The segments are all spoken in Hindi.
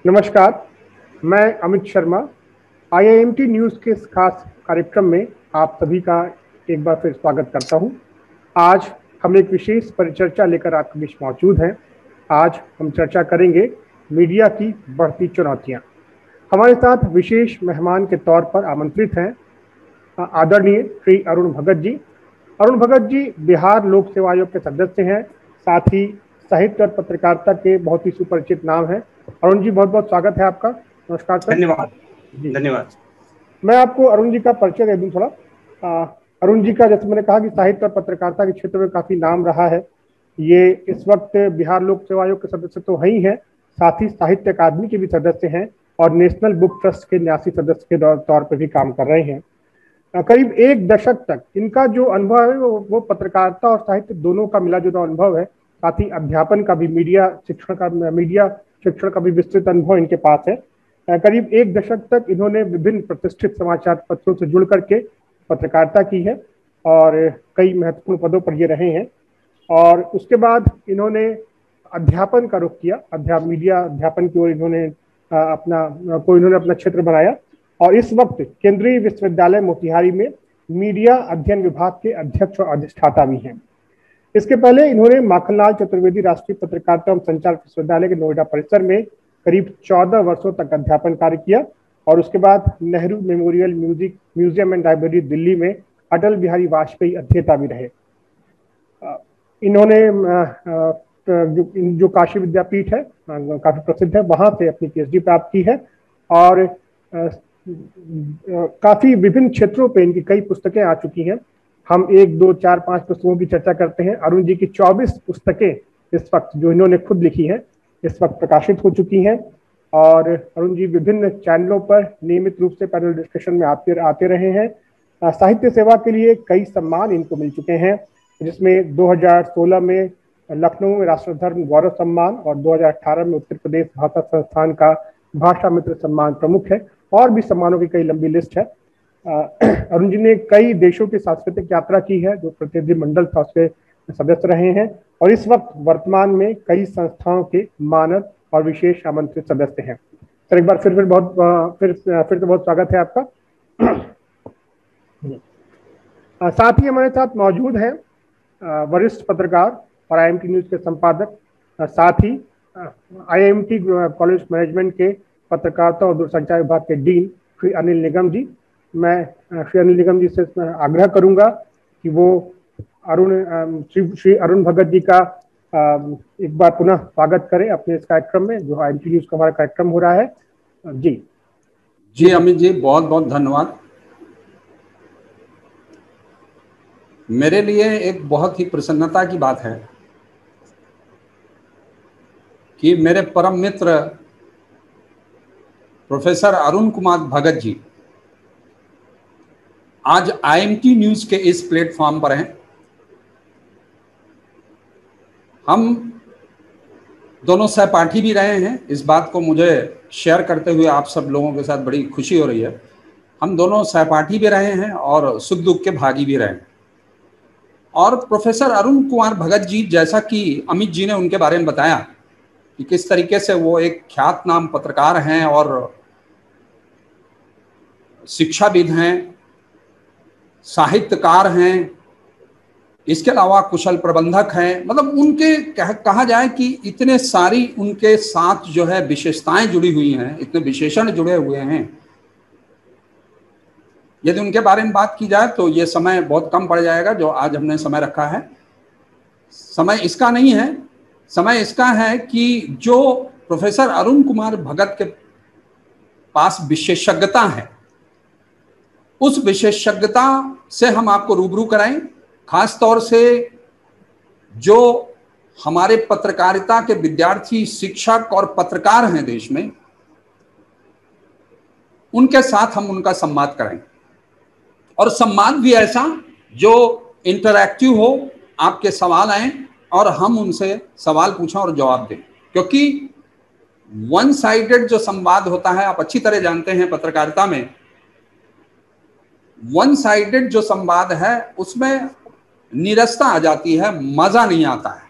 नमस्कार, मैं अमित शर्मा। आईआईएमटी न्यूज़ के इस खास कार्यक्रम में आप सभी का एक बार फिर स्वागत करता हूं। आज हम एक विशेष परिचर्चा लेकर आपके बीच मौजूद हैं। आज हम चर्चा करेंगे मीडिया की बढ़ती चुनौतियां। हमारे साथ विशेष मेहमान के तौर पर आमंत्रित हैं आदरणीय श्री अरुण भगत जी। अरुण भगत जी बिहार लोक सेवा आयोग के सदस्य हैं, साथ ही साहित्य और पत्रकारिता के बहुत ही सुपरिचित नाम हैं। अरुण जी, बहुत बहुत स्वागत है आपका। नमस्कार सर। धन्यवाद जी, धन्यवाद। मैं आपको अरुण जी का परिचय दे दूं थोड़ा। अरुण जी का, जैसे मैंने कहा, कि साहित्य और पत्रकारिता के क्षेत्र में काफी नाम रहा है। ये इस वक्त बिहार लोक सेवा आयोग के सदस्य तो है ही हैं, साथ ही साहित्य अकादमी के भी सदस्य हैं और नेशनल बुक ट्रस्ट के न्यासी सदस्य के तौर पर भी काम कर रहे हैं। करीब एक दशक तक इनका जो अनुभव है वो पत्रकारिता और साहित्य दोनों का मिला जुला अनुभव है। साथ ही अध्यापन का भी, मीडिया शिक्षण का भी विस्तृत अनुभव इनके पास है। करीब एक दशक तक इन्होंने विभिन्न प्रतिष्ठित समाचार पत्रों से जुड़ करके पत्रकारिता की है और कई महत्वपूर्ण पदों पर ये रहे हैं। और उसके बाद इन्होंने अध्यापन का रुख किया। मीडिया अध्यापन की ओर इन्होंने अपना क्षेत्र बनाया और इस वक्त केंद्रीय विश्वविद्यालय मोतिहारी में मीडिया अध्ययन विभाग के अध्यक्ष और अधिष्ठाता भी हैं। इसके पहले इन्होंने माखनलाल चतुर्वेदी राष्ट्रीय पत्रकारिता एवं संचार विश्वविद्यालय के नोएडा परिसर में करीब 14 वर्षों तक अध्यापन कार्य किया और उसके बाद Nehru memorial museum and library Delhi में अटल बिहारी वाजपेयी अध्येता भी रहे। इन्होंने जो काशी विद्यापीठ है, काफी प्रसिद्ध है, वहां से अपनी पीएचडी प्राप्त की है और काफी विभिन्न क्षेत्रों पे इनकी कई पुस्तकें आ चुकी हैं। हम 1, 2, 4, 5 पुस्तकों की चर्चा करते हैं। अरुण जी की 24 पुस्तकें इस वक्त जो इन्होंने खुद लिखी हैं इस वक्त प्रकाशित हो चुकी हैं और अरुण जी विभिन्न चैनलों पर नियमित रूप से पैनल डिस्कशन में आते रहे हैं। साहित्य सेवा के लिए कई सम्मान इनको मिल चुके हैं, जिसमें 2016 में लखनऊ में राष्ट्रधर्म गौरव सम्मान और 2018 में उत्तर प्रदेश भाषा संस्थान का भाषा मित्र सम्मान प्रमुख है। और भी सम्मानों की कई लंबी लिस्ट है। अरुण जी ने कई देशों की सांस्कृतिक यात्रा की है, जो प्रतिनिधिमंडल था उसके सदस्य रहे हैं और इस वक्त वर्तमान में कई संस्थाओं के मानद और विशेष आमंत्रित सदस्य हैं। सर, एक बार फिर से बहुत स्वागत है आपका। साथ ही हमारे साथ मौजूद हैं वरिष्ठ पत्रकार और आईएमटी न्यूज़ के संपादक, साथ ही आईआईएमटी कॉलेज मैनेजमेंट के पत्रकारिता और दूरसंचार विभाग के डीन श्री अनिल निगम जी। मैं श्री अनिल निगम जी से आग्रह करूंगा कि वो श्री अरुण भगत जी का एक बार पुनः स्वागत करें अपने इस कार्यक्रम में, जो आईएमटी न्यूज़ का हमारा कार्यक्रम हो रहा है। जी अमित जी, बहुत बहुत धन्यवाद। मेरे लिए एक बहुत ही प्रसन्नता की बात है कि मेरे परम मित्र प्रोफेसर अरुण कुमार भगत जी आज आईएमटी न्यूज़ के इस प्लेटफॉर्म पर हैं। हम दोनों सहपाठी भी रहे हैं। इस बात को मुझे शेयर करते हुए आप सब लोगों के साथ बड़ी खुशी हो रही है। हम दोनों सहपाठी भी रहे हैं और सुख दुख के भागी भी रहे हैं। और प्रोफेसर अरुण कुमार भगत जी, जैसा कि अमित जी ने उनके बारे में बताया कि किस तरीके से वो एक ख्यातनाम पत्रकार हैं और शिक्षाविद हैं, साहित्यकार हैं, इसके अलावा कुशल प्रबंधक हैं। मतलब उनके कहा जाए कि इतने सारी उनके साथ जो है विशेषताएं जुड़ी हुई हैं, इतने विशेषण जुड़े हुए हैं। यदि उनके बारे में बात की जाए तो ये समय बहुत कम पड़ जाएगा जो आज हमने समय रखा है। समय इसका नहीं है, समय इसका है कि जो प्रोफेसर अरुण कुमार भगत के पास विशेषज्ञता है, उस विशेषज्ञता से हम आपको रूबरू कराएं। खास तौर से जो हमारे पत्रकारिता के विद्यार्थी, शिक्षक और पत्रकार हैं देश में, उनके साथ हम उनका संवाद करें और संवाद भी ऐसा जो इंटरैक्टिव हो, आपके सवाल आए और हम उनसे सवाल पूछें और जवाब दें। क्योंकि वन साइडेड जो संवाद होता है, आप अच्छी तरह जानते हैं पत्रकारिता में, वन साइडेड जो संवाद है उसमें नीरसता आ जाती है, मजा नहीं आता है।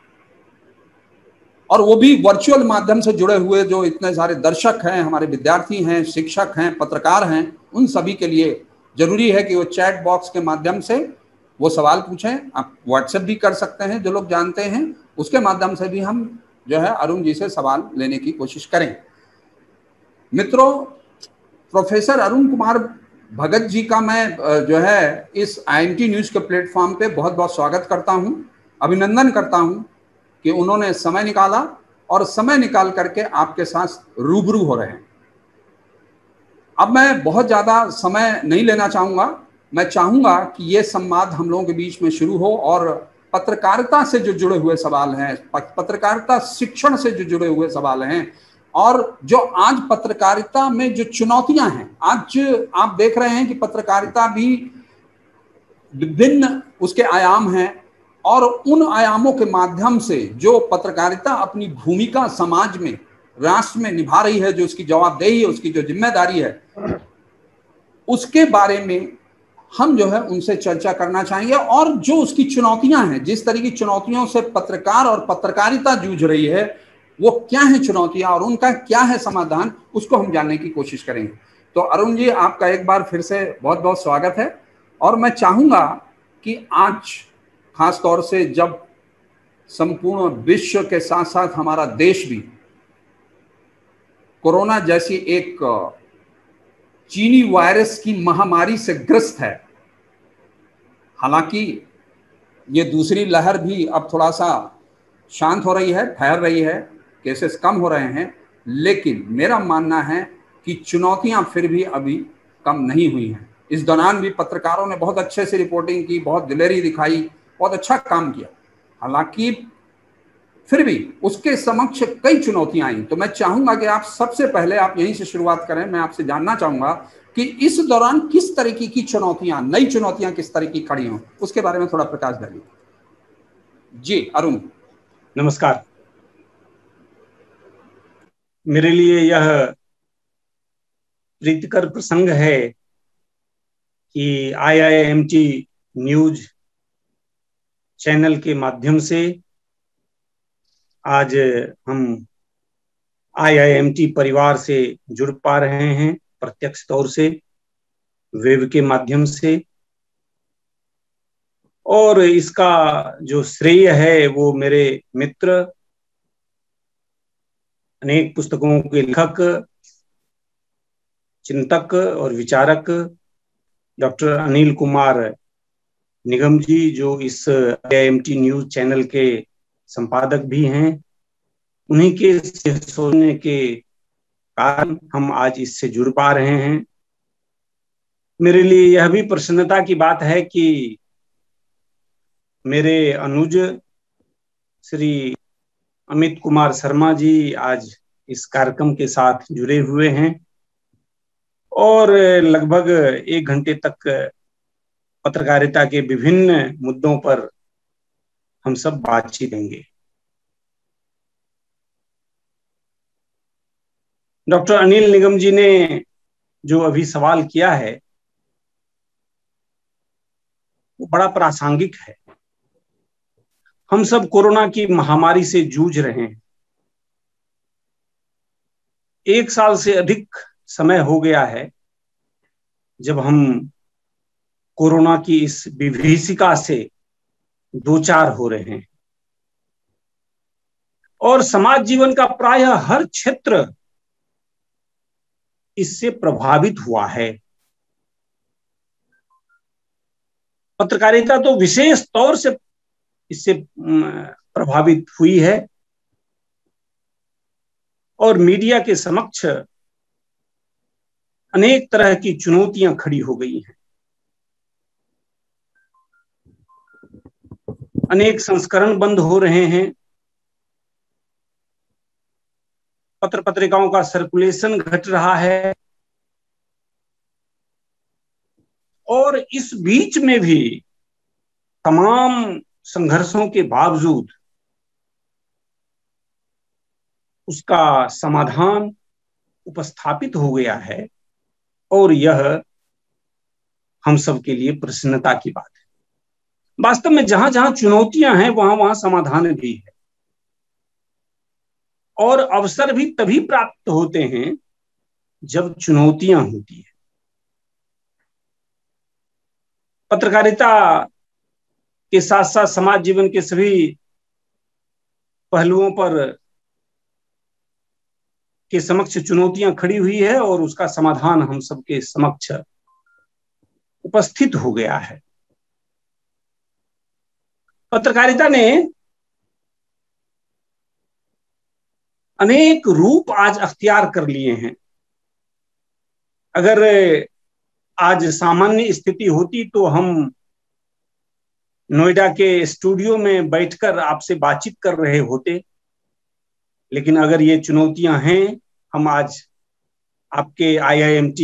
और वो भी वर्चुअल माध्यम से जुड़े हुए जो इतने सारे दर्शक हैं, हमारे विद्यार्थी हैं, शिक्षक हैं, पत्रकार हैं, उन सभी के लिए जरूरी है कि वो चैट बॉक्स के माध्यम से वो सवाल पूछें। आप व्हाट्सएप भी कर सकते हैं, जो लोग जानते हैं उसके माध्यम से भी हम जो है अरुण जी से सवाल लेने की कोशिश करें। मित्रों, प्रोफेसर अरुण कुमार भगत जी का मैं जो है इस IMT न्यूज के प्लेटफॉर्म पे बहुत बहुत स्वागत करता हूं, अभिनंदन करता हूं कि उन्होंने समय निकाला और समय निकाल करके आपके साथ रूबरू हो रहे हैं। अब मैं बहुत ज्यादा समय नहीं लेना चाहूंगा, मैं चाहूंगा कि ये संवाद हम लोगों के बीच में शुरू हो और पत्रकारिता से जो जुड़े हुए सवाल हैं, पत्रकारिता शिक्षण से जो जुड़े हुए सवाल हैं, और जो आज पत्रकारिता में जो चुनौतियां हैं, आज आप देख रहे हैं कि पत्रकारिता भी विभिन्न उसके आयाम हैं, और उन आयामों के माध्यम से जो पत्रकारिता अपनी भूमिका समाज में, राष्ट्र में निभा रही है, जो उसकी जवाबदेही है, उसकी जो जिम्मेदारी है, उसके बारे में हम जो है उनसे चर्चा करना चाहेंगे। और जो उसकी चुनौतियां हैं, जिस तरह की चुनौतियों से पत्रकार और पत्रकारिता जूझ रही है, वो क्या है चुनौतियां और उनका क्या है समाधान, उसको हम जानने की कोशिश करेंगे। तो अरुण जी, आपका एक बार फिर से बहुत बहुत स्वागत है। और मैं चाहूंगा कि आज खास तौर से जब संपूर्ण विश्व के साथ साथ हमारा देश भी कोरोना जैसी एक चीनी वायरस की महामारी से ग्रस्त है, हालांकि ये दूसरी लहर भी अब थोड़ा सा शांत हो रही है, ठहर रही है, केसेस कम हो रहे हैं, लेकिन मेरा मानना है कि चुनौतियां फिर भी अभी कम नहीं हुई हैं। इस दौरान भी पत्रकारों ने बहुत अच्छे से रिपोर्टिंग की, बहुत दिलेरी दिखाई, बहुत अच्छा काम किया। हालांकि फिर भी उसके समक्ष कई चुनौतियां आई। तो मैं चाहूंगा कि आप सबसे पहले आप यहीं से शुरुआत करें। मैं आपसे जानना चाहूंगा कि इस दौरान किस तरीके की चुनौतियां, नई चुनौतियां किस तरह की खड़ी हों, उसके बारे में थोड़ा प्रकाश डालिए। जी अरुण। नमस्कार। मेरे लिए यह प्रीतिकर प्रसंग है कि IIMT न्यूज चैनल के माध्यम से आज हम IIMT परिवार से जुड़ पा रहे हैं, प्रत्यक्ष तौर से, वेब के माध्यम से। और इसका जो श्रेय है वो मेरे मित्र, अनेक पुस्तकों के लेखक, चिंतक और विचारक डॉक्टर अनिल कुमार निगम जी, जो इस IIMT न्यूज चैनल के संपादक भी हैं, उन्हीं के सोचने के कारण हम आज इससे जुड़ पा रहे हैं। मेरे लिए यह भी प्रसन्नता की बात है कि मेरे अनुज श्री अमित कुमार शर्मा जी आज इस कार्यक्रम के साथ जुड़े हुए हैं और लगभग 1 घंटे तक पत्रकारिता के विभिन्न मुद्दों पर हम सब बातचीत देंगे। डॉक्टर अनिल निगम जी ने जो अभी सवाल किया है वो बड़ा प्रासंगिक है। हम सब कोरोना की महामारी से जूझ रहे हैं। 1 साल से अधिक समय हो गया है जब हम कोरोना की इस विभीषिका से दो-चार हो रहे हैं और समाज जीवन का प्रायः हर क्षेत्र इससे प्रभावित हुआ है। पत्रकारिता तो विशेष तौर से इससे प्रभावित हुई है और मीडिया के समक्ष अनेक तरह की चुनौतियां खड़ी हो गई हैं। अनेक संस्करण बंद हो रहे हैं, पत्र पत्रिकाओं का सर्कुलेशन घट रहा है और इस बीच में भी तमाम संघर्षों के बावजूद उसका समाधान उपस्थापित हो गया है और यह हम सब के लिए प्रसन्नता की बात है। वास्तव में जहां जहां चुनौतियां हैं वहां वहां समाधान भी है। और अवसर भी तभी प्राप्त होते हैं जब चुनौतियां होती है। पत्रकारिता के साथ साथ समाज जीवन के सभी पहलुओं पर के समक्ष चुनौतियां खड़ी हुई है और उसका समाधान हम सबके समक्ष उपस्थित हो गया है। पत्रकारिता ने अनेक रूप आज अख्तियार कर लिए हैं। अगर आज सामान्य स्थिति होती तो हम नोएडा के स्टूडियो में बैठकर आपसे बातचीत कर रहे होते, लेकिन अगर ये चुनौतियां हैं, हम आज आपके IIMT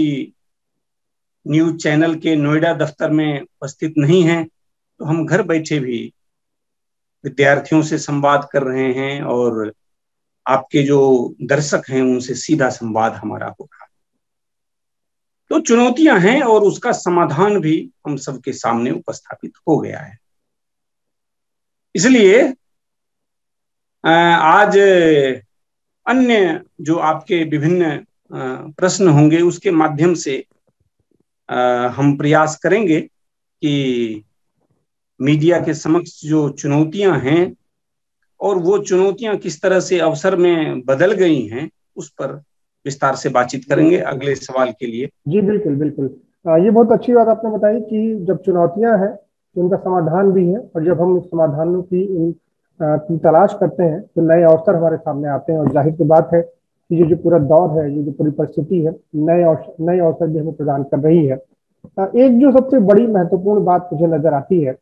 न्यूज चैनल के नोएडा दफ्तर में उपस्थित नहीं हैं, तो हम घर बैठे भी विद्यार्थियों से संवाद कर रहे हैं और आपके जो दर्शक हैं उनसे सीधा संवाद हमारा हो रहा है। तो चुनौतियां हैं और उसका समाधान भी हम सबके सामने उपस्थापित हो गया है। इसलिए आज अन्य जो आपके विभिन्न प्रश्न होंगे उसके माध्यम से हम प्रयास करेंगे कि मीडिया के समक्ष जो चुनौतियां हैं और वो चुनौतियां किस तरह से अवसर में बदल गई हैं उस पर विस्तार से बातचीत करेंगे अगले सवाल के लिए। जी बिल्कुल बिल्कुल, ये बहुत अच्छी बात आपने बताई कि जब चुनौतियां हैं तो उनका समाधान भी है, और जब हम समाधानों की तलाश करते हैं तो नए अवसर हमारे सामने आते हैं। और जाहिर सी बात है कि ये जो पूरा दौर है, ये जो पूरी परिस्थिति है, नए अवसर भी हमें प्रदान कर रही है। एक जो सबसे बड़ी महत्वपूर्ण बात मुझे नजर आती है,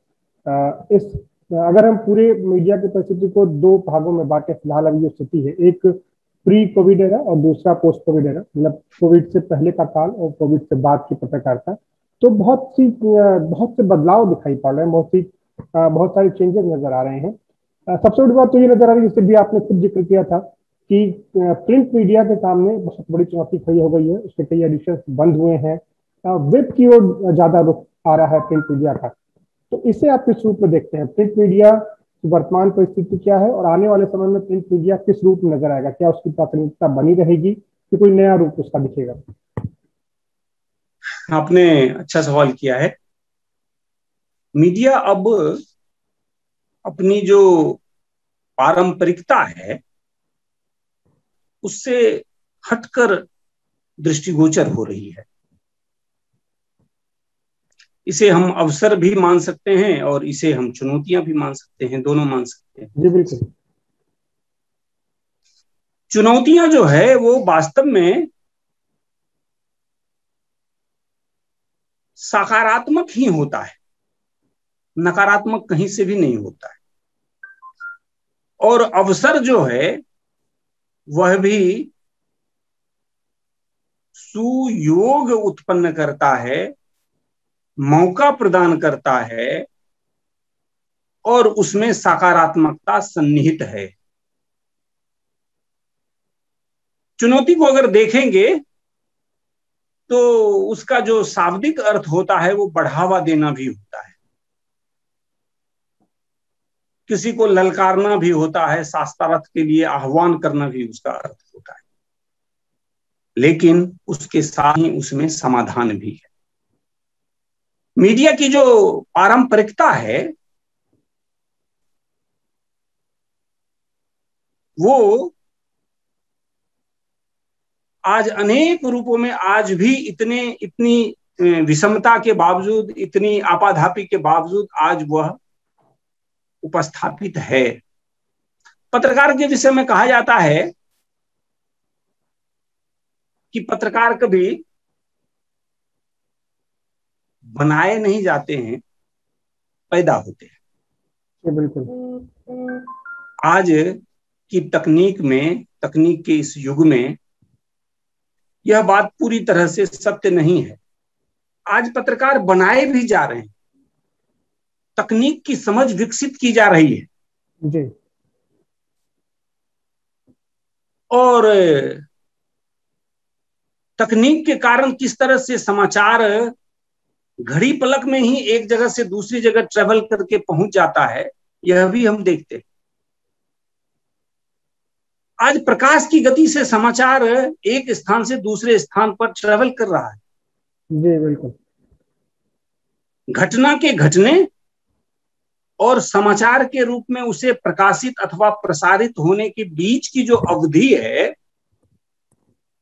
अगर हम पूरे मीडिया की परिस्थिति को दो भागों में बांटे, फिलहाल अभी जो स्थिति है, एक प्री कोविड एरा और दूसरा पोस्ट कोविड एरा, मतलब कोविड से पहले का काल और कोविड से बाद की पत्रकारिता, तो बहुत से बदलाव दिखाई पड़ रहे हैं, बहुत सारे चेंजेस नजर आ रहे हैं। सबसे बड़ी बात तो ये नजर आ रही है, जिससे भी आपने खुद जिक्र किया था कि प्रिंट मीडिया के सामने बहुत बड़ी चुनौती खड़ी हो गई है। उसके कई एडिशन बंद हुए हैं, वेब की ओर ज्यादा रुख आ रहा है प्रिंट मीडिया का। तो इसे आप किस रूप में देखते हैं? प्रिंट मीडिया की वर्तमान परिस्थिति क्या है और आने वाले समय में प्रिंट मीडिया किस रूप में नजर आएगा? क्या उसकी प्राथमिकता बनी रहेगी कि कोई नया रूप उसका दिखेगा? आपने अच्छा सवाल किया है। मीडिया अब अपनी जो पारंपरिकता है उससे हटकर दृष्टिगोचर हो रही है। इसे हम अवसर भी मान सकते हैं और इसे हम चुनौतियां भी मान सकते हैं, दोनों मान सकते हैं। जी बिल्कुल। चुनौतियां जो है वो वास्तव में सकारात्मक ही होता है, नकारात्मक कहीं से भी नहीं होता है। और अवसर जो है वह भी सुयोग उत्पन्न करता है, मौका प्रदान करता है और उसमें सकारात्मकता सन्निहित है। चुनौती को अगर देखेंगे तो उसका जो शाब्दिक अर्थ होता है वो बढ़ावा देना भी होता है, किसी को ललकारना भी होता है, शास्त्रार्थ के लिए आह्वान करना भी उसका अर्थ होता है, लेकिन उसके साथ ही उसमें समाधान भी है। मीडिया की जो पारंपरिकता है वो आज अनेक रूपों में, आज भी इतनी विषमता के बावजूद, इतनी आपाधापी के बावजूद आज वह उपस्थापित है। पत्रकार के विषय में कहा जाता है कि पत्रकार कभी बनाए नहीं जाते हैं, पैदा होते हैं। बिल्कुल। आज की तकनीक के इस युग में यह बात पूरी तरह से सत्य नहीं है। आज पत्रकार बनाए भी जा रहे हैं, तकनीक की समझ विकसित की जा रही है जी। और तकनीक के कारण किस तरह से समाचार घड़ी पलक में ही एक जगह से दूसरी जगह ट्रेवल करके पहुंच जाता है, यह भी हम देखते हैं। आज प्रकाश की गति से समाचार एक स्थान से दूसरे स्थान पर ट्रेवल कर रहा है। जी बिल्कुल। घटना के घटने और समाचार के रूप में उसे प्रकाशित अथवा प्रसारित होने के बीच की जो अवधि है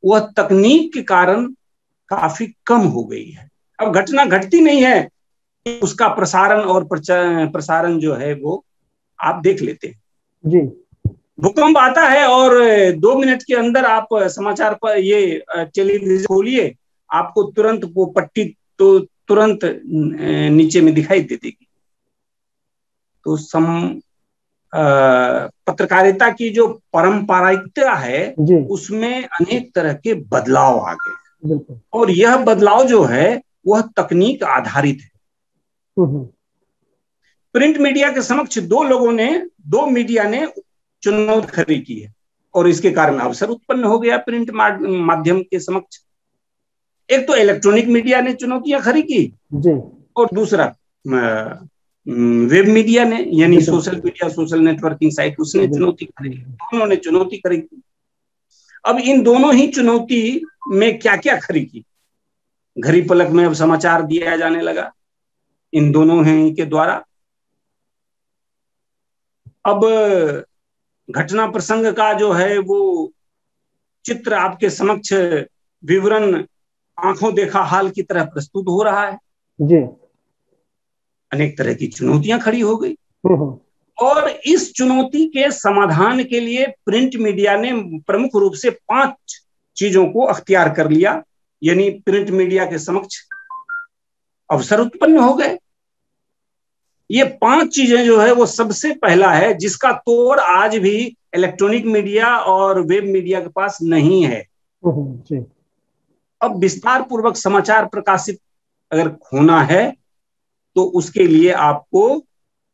वह तकनीक के कारण काफी कम हो गई है। अब घटना घटती नहीं है, उसका प्रसारण और प्रसारण जो है वो आप देख लेते हैं। जी। भूकंप आता है और 2 मिनट के अंदर आप समाचार पर ये टेलीविजन खोलिए, आपको तुरंत वो पट्टी तो तुरंत नीचे में दिखाई दे देगी। तो पत्रकारिता की जो परंपराइकता है उसमें अनेक तरह के बदलाव आ गए और यह बदलाव जो है वह तकनीक आधारित है। प्रिंट मीडिया के समक्ष दो मीडिया ने चुनौती खड़ी की है और इसके कारण अवसर उत्पन्न हो गया प्रिंट माध्यम के समक्ष। एक तो इलेक्ट्रॉनिक मीडिया ने चुनौतियां खड़ी की जी। और दूसरा वेब मीडिया ने, यानी social media, social networking site, उसने चुनौती खड़ी की। दोनों ने चुनौती खड़ी की। अब इन दोनों ही चुनौती में क्या क्या खड़ी की, घड़ी पलक में अब समाचार दिया जाने लगा इन दोनों ही के द्वारा। अब घटना प्रसंग का जो है वो चित्र आपके समक्ष विवरण आंखों देखा हाल की तरह प्रस्तुत हो रहा है जी। अनेक तरह की चुनौतियां खड़ी हो गई और इस चुनौती के समाधान के लिए प्रिंट मीडिया ने प्रमुख रूप से 5 चीजों को अख्तियार कर लिया, यानी प्रिंट मीडिया के समक्ष अवसर उत्पन्न हो गए। ये 5 चीजें जो है वो सबसे पहला है जिसका तोड़ आज भी इलेक्ट्रॉनिक मीडिया और वेब मीडिया के पास नहीं है। अब विस्तार पूर्वक समाचार प्रकाशित अगर होना है तो उसके लिए आपको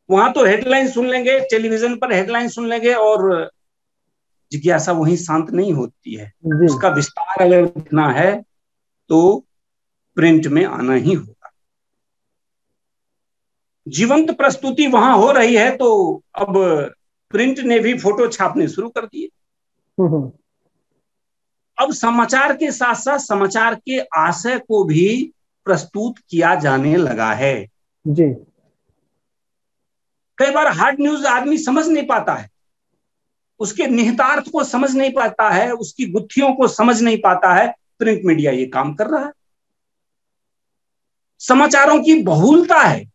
वहां तो हेडलाइन सुन लेंगे, टेलीविजन पर हेडलाइन सुन लेंगे और जिज्ञासा वहीं शांत नहीं होती है। उसका विस्तार अगर दिखना है तो प्रिंट में आना ही होगा। जीवंत प्रस्तुति वहां हो रही है तो अब प्रिंट ने भी फोटो छापने शुरू कर दिए। अब समाचार के साथ साथ समाचार के आशय को भी प्रस्तुत किया जाने लगा है जी। कई बार हार्ड न्यूज आदमी समझ नहीं पाता है, उसके निहितार्थ को समझ नहीं पाता है, उसकी गुत्थियों को समझ नहीं पाता है। प्रिंट मीडिया ये काम कर रहा है। समाचारों की बहुलता है।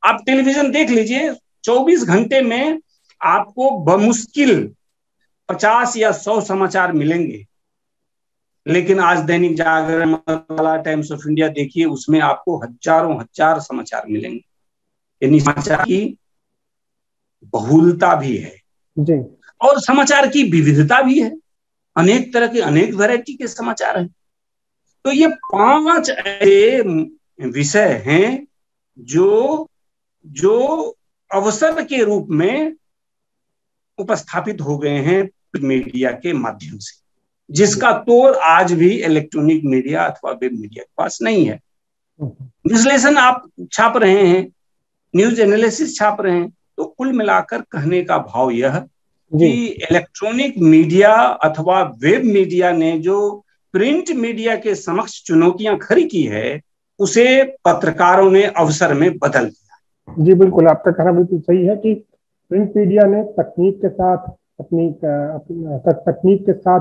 आप टेलीविजन देख लीजिए, 24 घंटे में आपको बमुश्किल 50 या 100 समाचार मिलेंगे, लेकिन आज दैनिक जागरण वाला, टाइम्स ऑफ इंडिया देखिए, उसमें आपको हजारों हजार समाचार मिलेंगे। यानी समाचार की बहुलता भी है जी। और समाचार की विविधता भी है, अनेक तरह के, अनेक वैरायटी के समाचार हैं। तो ये 5 ऐसे विषय हैं जो अवसर के रूप में उपस्थापित हो गए हैं मीडिया के माध्यम से, जिसका तोड़ आज भी इलेक्ट्रॉनिक मीडिया अथवा वेब मीडिया के पास नहीं है। विश्लेषण आप छाप रहे हैं, न्यूज एनालिसिस छाप रहे हैं, तो कुल मिलाकर कहने का भाव यह कि इलेक्ट्रॉनिक मीडिया अथवा वेब मीडिया ने जो प्रिंट मीडिया के समक्ष चुनौतियां खड़ी की है, उसे पत्रकारों ने अवसर में बदल दिया। जी बिल्कुल, आपका कहना बिल्कुल सही है कि प्रिंट मीडिया ने तकनीक के साथ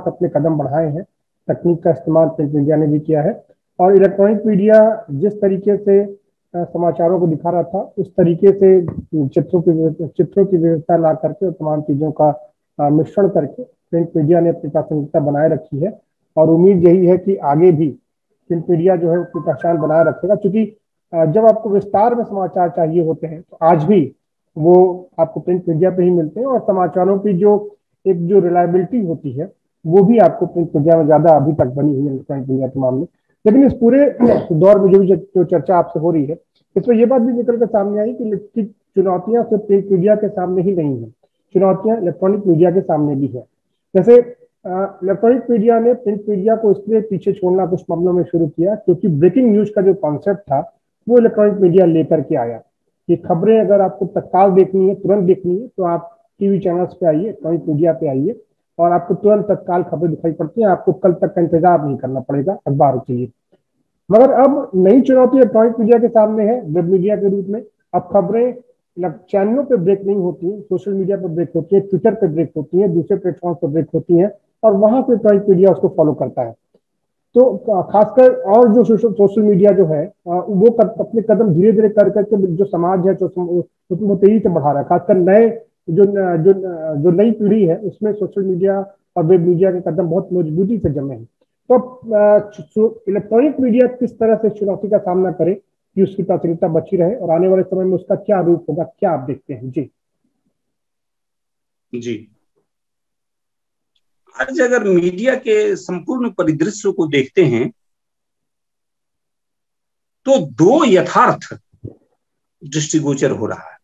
अपने कदम बढ़ाए हैं। तकनीक का इस्तेमाल प्रिंट मीडिया ने भी किया है और इलेक्ट्रॉनिक मीडिया जिस तरीके से समाचारों को दिखा रहा था, उस तरीके से चित्रों की विविधता ला करके और तमाम चीज़ों का मिश्रण करके प्रिंट मीडिया ने अपनी प्रासंगिकता बनाए रखी है। और उम्मीद यही है कि आगे भी प्रिंट मीडिया जो है उसकी पहचान बनाए रखेगा, क्योंकि जब आपको विस्तार में समाचार चाहिए होते हैं तो आज भी वो आपको प्रिंट मीडिया पे ही मिलते हैं और समाचारों की जो रिलायबिलिटी होती है वो भी आपको प्रिंट मीडिया में ज़्यादा अभी तक बनी हुई है प्रिंट मीडिया के मामले। लेकिन इस पूरे दौर में जो चर्चा आपसे हो रही है, इसमें ये बात भी निकल कर सामने आई कि चुनौतियां सिर्फ प्रिंट मीडिया के सामने ही नहीं है, चुनौतियां इलेक्ट्रॉनिक मीडिया के सामने भी है। जैसे इलेक्ट्रॉनिक मीडिया ने प्रिंट मीडिया को इसलिए पीछे छोड़ना कुछ मामलों में शुरू किया क्योंकि ब्रेकिंग न्यूज का जो कॉन्सेप्ट था वो इलेक्ट्रॉनिक मीडिया लेकर के आया कि खबरें अगर आपको तत्काल देखनी है, तुरंत देखनी है, तो आप टीवी चैनल्स पे आइए, इलेक्ट्रॉनिक मीडिया पे आइए। और आपको तुरंत तत्काल खबरें दिखाई पड़ती हैं, आपको कल तक का इंतजार नहीं करना पड़ेगा अखबारों के लिए। मगर अब नई चुनौती इलेक्ट्रॉनिक मीडिया के सामने है, वेब मीडिया के रूप में। अब खबरें चैनलों पे ब्रेक नहीं होती हैं, सोशल मीडिया पर ब्रेक होती है, ट्विटर पे ब्रेक होती है, दूसरे प्लेटफॉर्म पर ब्रेक होती हैं, और वहां से इलेक्ट्रॉनिक मीडिया उसको फॉलो करता है। तो खासकर और जो सोशल मीडिया जो है वो अपने कदम धीरे धीरे कर करके जो समाज है वो तेजी से बढ़ा रहा है। खासकर नए जो जो जो नई पीढ़ी है उसमें सोशल मीडिया और वेब मीडिया के कदम बहुत मजबूती से जमे हैं। तो इलेक्ट्रॉनिक मीडिया किस तरह से चुनौती का सामना करे कि उसकी प्राथमिकता बची रहे, और आने वाले समय में उसका क्या रूप होगा, क्या आप देखते हैं? जी जी, आज अगर मीडिया के संपूर्ण परिदृश्य को देखते हैं तो दो यथार्थ दृष्टिगोचर हो रहा है।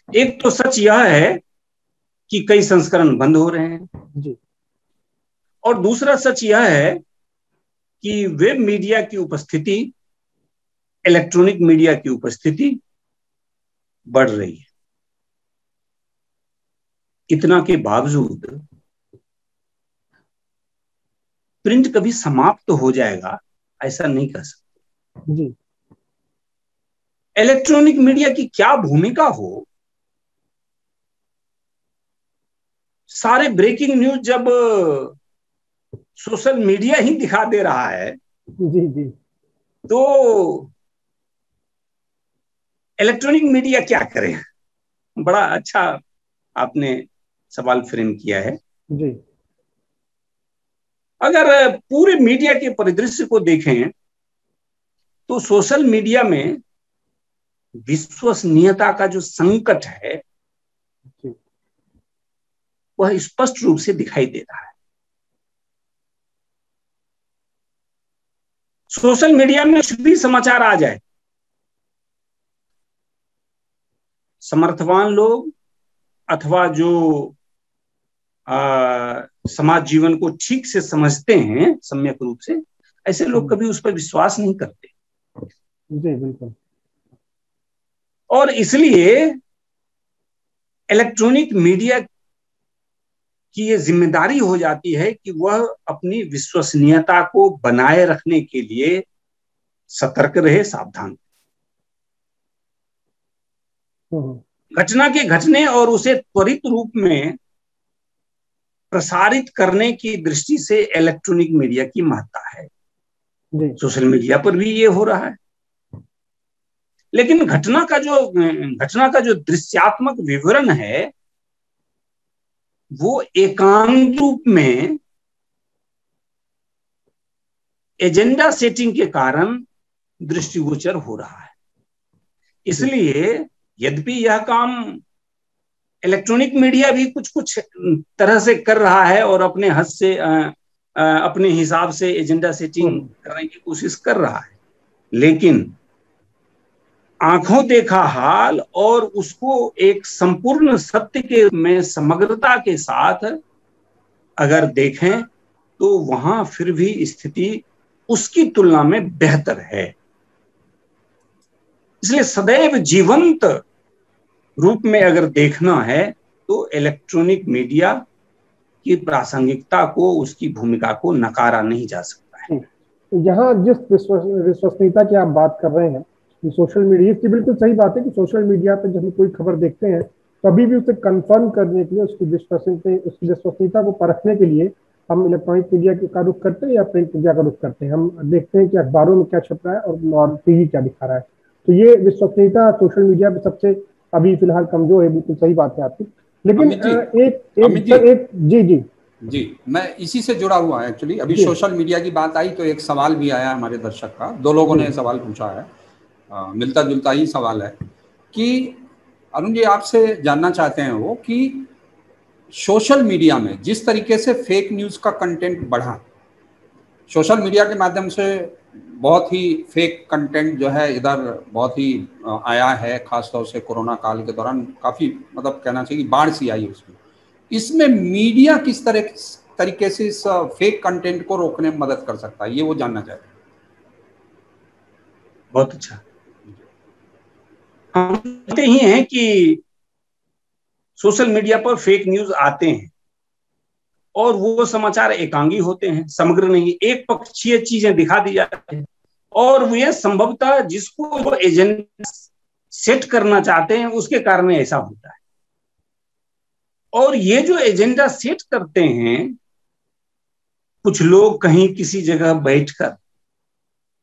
एक तो सच यह है कि कई संस्करण बंद हो रहे हैं जी और दूसरा सच यह है कि वेब मीडिया की उपस्थिति, इलेक्ट्रॉनिक मीडिया की उपस्थिति बढ़ रही है। इतना के बावजूद प्रिंट कभी समाप्त हो जाएगा ऐसा नहीं कह सकते। जी इलेक्ट्रॉनिक मीडिया की क्या भूमिका हो, सारे ब्रेकिंग न्यूज जब सोशल मीडिया ही दिखा दे रहा है जी जी तो इलेक्ट्रॉनिक मीडिया क्या करे? बड़ा अच्छा आपने सवाल फ्रेम किया है। जी अगर पूरे मीडिया के परिदृश्य को देखें तो सोशल मीडिया में विश्वसनीयता का जो संकट है वह स्पष्ट रूप से दिखाई दे रहा है। सोशल मीडिया में कुछ भी समाचार आ जाए, समर्थवान लोग अथवा जो समाज जीवन को ठीक से समझते हैं सम्यक रूप से, ऐसे लोग कभी उस पर विश्वास नहीं करते। जी बिल्कुल। और इसलिए इलेक्ट्रॉनिक मीडिया की ये जिम्मेदारी हो जाती है कि वह अपनी विश्वसनीयता को बनाए रखने के लिए सतर्क रहे, सावधान। घटना के घटने और उसे त्वरित रूप में प्रसारित करने की दृष्टि से इलेक्ट्रॉनिक मीडिया की महत्ता है। सोशल मीडिया पर भी ये हो रहा है, लेकिन घटना का जो दृश्यात्मक विवरण है वो एकांत रूप में एजेंडा सेटिंग के कारण दृष्टिगोचर हो रहा है। इसलिए यद्यपि यह काम इलेक्ट्रॉनिक मीडिया भी कुछ कुछ तरह से कर रहा है और अपने हद से अपने हिसाब से एजेंडा सेटिंग करने की कोशिश कर रहा है, लेकिन आंखों देखा हाल और उसको एक संपूर्ण सत्य के में समग्रता के साथ अगर देखें तो वहां फिर भी स्थिति उसकी तुलना में बेहतर है। इसलिए सदैव जीवंत रूप में अगर देखना है तो इलेक्ट्रॉनिक मीडिया की प्रासंगिकता को, उसकी भूमिका को नकारा नहीं जा सकता है। यहाँ जिस विश्वसनीयता की आप बात कर रहे हैं, सोशल मीडिया की, बिल्कुल सही बात है कि सोशल मीडिया पर जब हम कोई खबर देखते हैं तभी भी उसे कंफर्म करने के लिए, उसकी विश्वसनीयता को परखने के लिए हम इलेक्ट्रॉनिक मीडिया का रुख करते हैं या प्रिंट मीडिया का रुख करते हैं। हम देखते हैं कि अखबारों में क्या छप रहा है और टीवी क्या दिखा रहा है। तो ये विश्वसनीयता सोशल मीडिया पे सबसे अभी फिलहाल कमजोर है, बिल्कुल सही बात है आपकी। लेकिन जी जी जी, मैं इसी से जुड़ा हुआ है एक्चुअली। अभी सोशल मीडिया की बात आई तो एक सवाल भी आया हमारे दर्शक का, दो लोगों ने सवाल पूछा है, मिलता जुलता ही सवाल है कि अरुण जी आपसे जानना चाहते हैं वो कि सोशल मीडिया में जिस तरीके से फेक न्यूज़ का कंटेंट बढ़ा, सोशल मीडिया के माध्यम से बहुत ही फेक कंटेंट जो है इधर बहुत ही आया है, खासतौर से कोरोना काल के दौरान काफ़ी, मतलब कहना चाहिए बाढ़ सी आई उसमें। इसमें मीडिया किस तरीके से इस फेक कंटेंट को रोकने में मदद कर सकता है, ये वो जानना चाहते हैं। बहुत अच्छा। हम कहते ही हैं कि सोशल मीडिया पर फेक न्यूज आते हैं, और वो समाचार एकांगी होते हैं, समग्र नहीं, एक पक्षीय चीजें दिखा दी जाती है। और वे संभवतः जिसको वो एजेंडा सेट करना चाहते हैं उसके कारण ऐसा होता है। और ये जो एजेंडा सेट करते हैं कुछ लोग कहीं किसी जगह बैठकर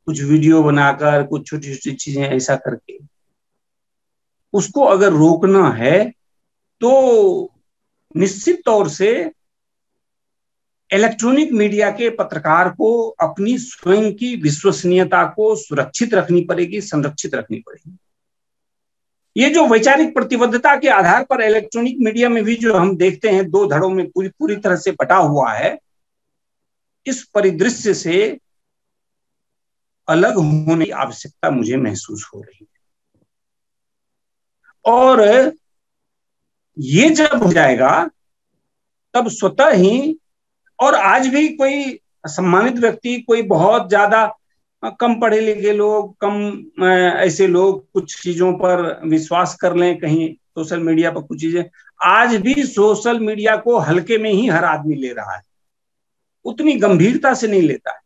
कुछ वीडियो बनाकर कुछ छोटी छोटी चीजें ऐसा करके, उसको अगर रोकना है तो निश्चित तौर से इलेक्ट्रॉनिक मीडिया के पत्रकार को अपनी स्वयं की विश्वसनीयता को सुरक्षित रखनी पड़ेगी, संरक्षित रखनी पड़ेगी। ये जो वैचारिक प्रतिबद्धता के आधार पर इलेक्ट्रॉनिक मीडिया में भी जो हम देखते हैं दो धड़ों में पूरी तरह से बटा हुआ है, इस परिदृश्य से अलग होने की आवश्यकता मुझे महसूस हो रही है। और ये जब हो जाएगा तब स्वतः ही, और आज भी कोई सम्मानित व्यक्ति, कोई बहुत ज्यादा कम पढ़े लिखे लोग, कम ऐसे लोग कुछ चीजों पर विश्वास कर लें, कहीं सोशल मीडिया पर कुछ चीजें, आज भी सोशल मीडिया को हल्के में ही हर आदमी ले रहा है, उतनी गंभीरता से नहीं लेता है।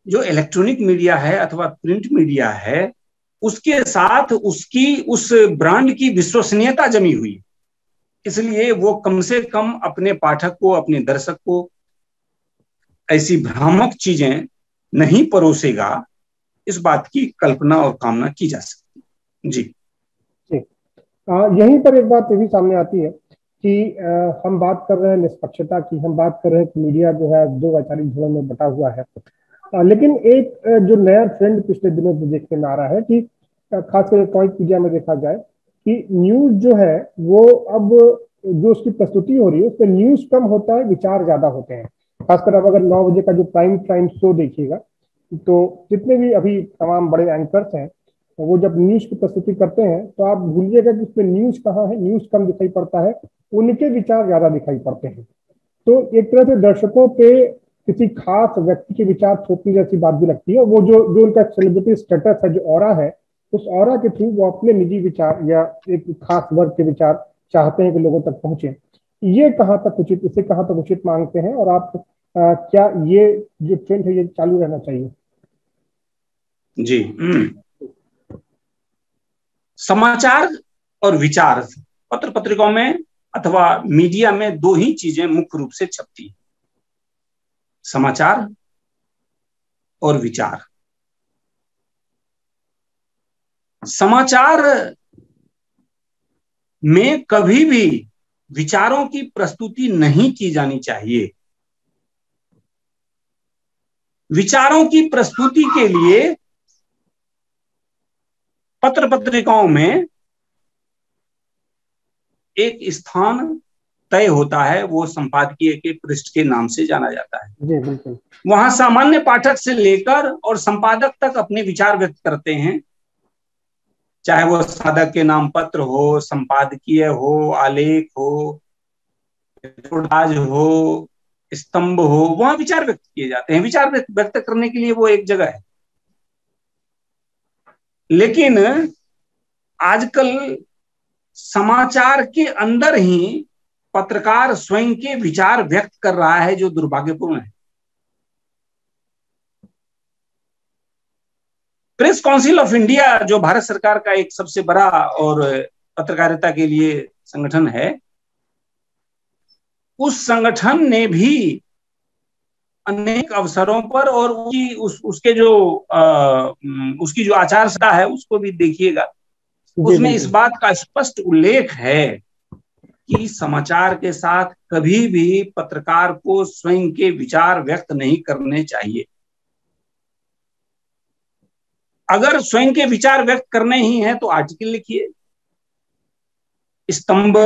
जो इलेक्ट्रॉनिक मीडिया है अथवा प्रिंट मीडिया है, उसके साथ उसकी उस ब्रांड की विश्वसनीयता जमी हुई है, इसलिए वो कम से कम अपने पाठक को, अपने दर्शक को ऐसी भ्रामक चीजें नहीं परोसेगा, इस बात की कल्पना और कामना की जा सकती। जी यहीं पर एक बात ये भी सामने आती है कि हम बात कर रहे हैं निष्पक्षता की, हम बात कर रहे हैं कि मीडिया जो है दो वैचारिक धड़ों में बटा हुआ है, लेकिन एक जो नया ट्रेंड पिछले दिनों से देखने में आ रहा है कि खासकर इलेक्ट्रॉनिक मीडिया में देखा जाए कि न्यूज जो है वो अब जो उसकी प्रस्तुति हो रही है उसमें न्यूज कम होता है, विचार ज्यादा होते हैं। खासकर अब अगर 9 बजे का जो प्राइम टाइम शो देखिएगा तो जितने भी अभी तमाम बड़े एंकर्स हैं वो जब न्यूज की प्रस्तुति करते हैं तो आप भूलिएगा कि उसमें न्यूज कहाँ है, न्यूज कम दिखाई पड़ता है, उनके विचार ज्यादा दिखाई पड़ते हैं। तो एक तरह से दर्शकों पे किसी खास व्यक्ति के विचार थोपने जैसी बात भी लगती है। वो जो उनका सेलिब्रिटी स्टेटस है, जो ऑरा है, उस ऑरा के थ्रू वो अपने निजी विचार या एक खास वर्ग के विचार चाहते हैं कि लोगों तक पहुंचे। ये कहाँ तक उचित, इसे कहाँ तक उचित मांगते हैं, और आप क्या ये जो ट्रेंड है ये चालू रहना चाहिए? जी, समाचार और विचार पत्र पत्रिकाओं में अथवा मीडिया में दो ही चीजें मुख्य रूप से छपती है, समाचार और विचार। समाचार में कभी भी विचारों की प्रस्तुति नहीं की जानी चाहिए। विचारों की प्रस्तुति के लिए पत्र पत्रिकाओं में एक स्थान तय होता है, वो संपादकीय के पृष्ठ के नाम से जाना जाता है। जी बिल्कुल। वहां सामान्य पाठक से लेकर और संपादक तक अपने विचार व्यक्त करते हैं, चाहे वो साधक के नाम पत्र हो, संपादकीय हो, आलेख हो, रिपोर्टाज हो, स्तंभ हो, वहां विचार व्यक्त किए जाते हैं। विचार व्यक्त करने के लिए वो एक जगह है। लेकिन आजकल समाचार के अंदर ही पत्रकार स्वयं के विचार व्यक्त कर रहा है, जो दुर्भाग्यपूर्ण है। प्रेस काउंसिल ऑफ इंडिया, जो भारत सरकार का एक सबसे बड़ा और पत्रकारिता के लिए संगठन है, उस संगठन ने भी अनेक अवसरों पर और उसकी जो आचार संहिता है उसको भी देखिएगा, उसमें इस बात का स्पष्ट उल्लेख है कि समाचार के साथ कभी भी पत्रकार को स्वयं के विचार व्यक्त नहीं करने चाहिए। अगर स्वयं के विचार व्यक्त करने ही हैं तो आर्टिकल लिखिए, स्तंभ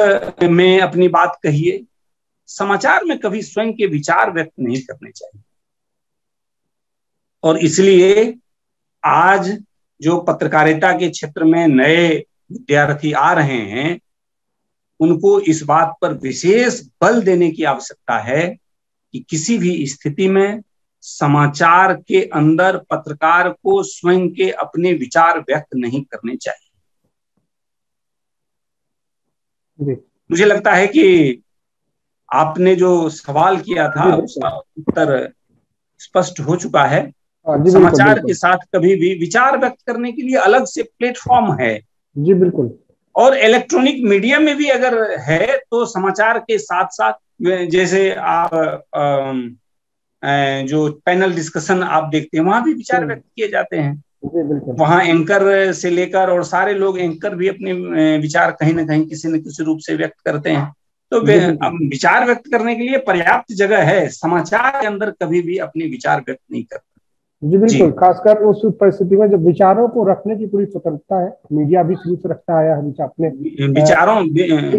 में अपनी बात कहिए। समाचार में कभी स्वयं के विचार व्यक्त नहीं करने चाहिए। और इसलिए आज जो पत्रकारिता के क्षेत्र में नए विद्यार्थी आ रहे हैं, उनको इस बात पर विशेष बल देने की आवश्यकता है कि किसी भी स्थिति में समाचार के अंदर पत्रकार को स्वयं के अपने विचार व्यक्त नहीं करने चाहिए। मुझे लगता है कि आपने जो सवाल किया था उसका उत्तर स्पष्ट हो चुका है। जी समाचार के साथ कभी भी विचार व्यक्त करने के लिए अलग से प्लेटफॉर्म है। जी बिल्कुल। और इलेक्ट्रॉनिक मीडिया में भी अगर है तो समाचार के साथ साथ जैसे आप जो पैनल डिस्कशन आप देखते हैं वहां भी विचार व्यक्त किए जाते हैं। वहां एंकर से लेकर और सारे लोग एंकर भी अपने विचार कहीं ना कहीं किसी न किसी रूप से व्यक्त करते हैं। तो विचार व्यक्त करने के लिए पर्याप्त जगह है। समाचार के अंदर कभी भी अपने विचार व्यक्त नहीं करता। जी बिल्कुल, खासकर उस परिस्थिति में जब विचारों को रखने की पूरी स्वतंत्रता है, मीडिया भी शुरू से रखता आया है अपने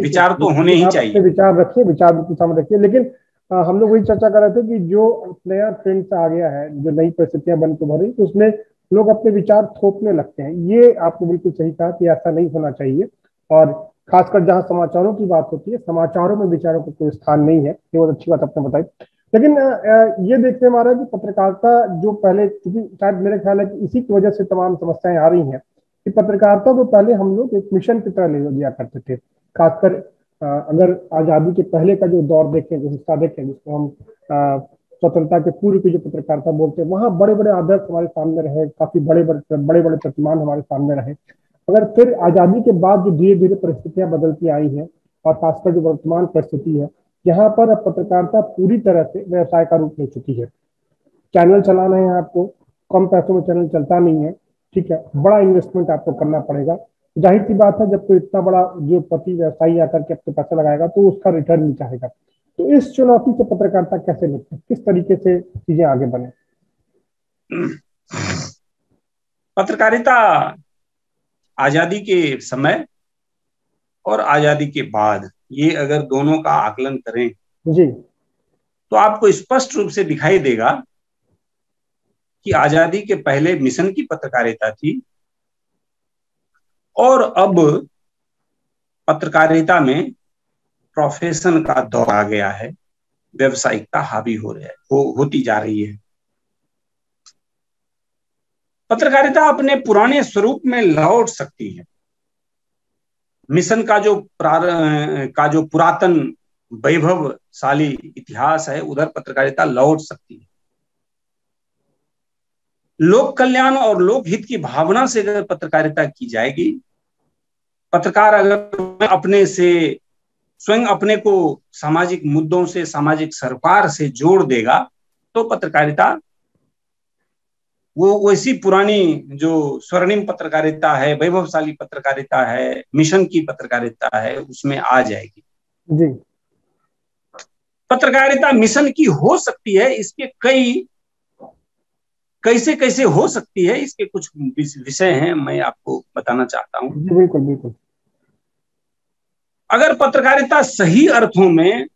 विचार तो होने ही चाहिए। विचार रखिए, विचार बिल्कुल सामने रखिए, लेकिन हम लोग वही चर्चा कर रहे थे कि जो नया ट्रेंड आ गया है, जो नई परिस्थितियां बन के भरी, तो उसमें लोग अपने विचार थोपने लगते हैं। ये आपने बिल्कुल सही कहा कि ऐसा नहीं होना चाहिए। और खासकर जहां समाचारों की बात होती है, समाचारों में विचारों को कोई स्थान नहीं है। ये बहुत अच्छी बात आपने बताई। लेकिन ये देखते हमारा कि पत्रकारिता जो पहले, क्योंकि शायद मेरे ख्याल है कि इसी की वजह से तमाम समस्याएं आ रही हैं कि पत्रकारिता को पहले हम लोग एक मिशन की तरह ले लिया करते थे। खासकर अगर आजादी के पहले का जो दौर देखें, जो हिस्सा देखें, जिसको हम स्वतंत्रता के पूर्व की जो पत्रकारिता बोलते हैं, वहाँ बड़े बड़े आदर्श हमारे सामने रहे, काफी बड़े बड़े प्रतिमान हमारे सामने रहे। अगर फिर आजादी के बाद जो धीरे धीरे परिस्थितियां बदलती आई हैं, और खासकर जो वर्तमान परिस्थिति है, यहाँ पर अब पत्रकारिता पूरी तरह से व्यवसाय का रूप ले चुकी है। चैनल चलाना है आपको, कम पैसों में चैनल चलता नहीं है, ठीक है, बड़ा इन्वेस्टमेंट आपको करना पड़ेगा। जाहिर सी बात है, जब कोई इतना बड़ा जो पति व्यवसायी आकर के अपने पैसा लगाएगा तो उसका रिटर्न नहीं चाहेगा। तो इस चुनौती से पत्रकारिता कैसे निपटे, किस तरीके से चीजें आगे बने? पत्रकारिता आजादी के समय और आजादी के बाद, ये अगर दोनों का आकलन करें जी, तो आपको स्पष्ट रूप से दिखाई देगा कि आजादी के पहले मिशन की पत्रकारिता थी और अब पत्रकारिता में प्रोफेशन का दौर आ गया है, व्यावसायिकता हावी होती जा रही है। पत्रकारिता अपने पुराने स्वरूप में लौट सकती है। मिशन का जो पुरातन वैभवशाली इतिहास है, उधर पत्रकारिता लौट सकती है। लोक कल्याण और लोकहित की भावना से अगर पत्रकारिता की जाएगी, पत्रकार अगर स्वयं अपने को सामाजिक मुद्दों से, सामाजिक सरोकार से जोड़ देगा, तो पत्रकारिता वो वैसी पुरानी जो स्वर्णिम पत्रकारिता है, वैभवशाली पत्रकारिता है, मिशन की पत्रकारिता है, उसमें आ जाएगी। जी, पत्रकारिता मिशन की हो सकती है, इसके कैसे हो सकती है, इसके कुछ विषय हैं, मैं आपको बताना चाहता हूं। बिल्कुल बिल्कुल। अगर पत्रकारिता सही अर्थों में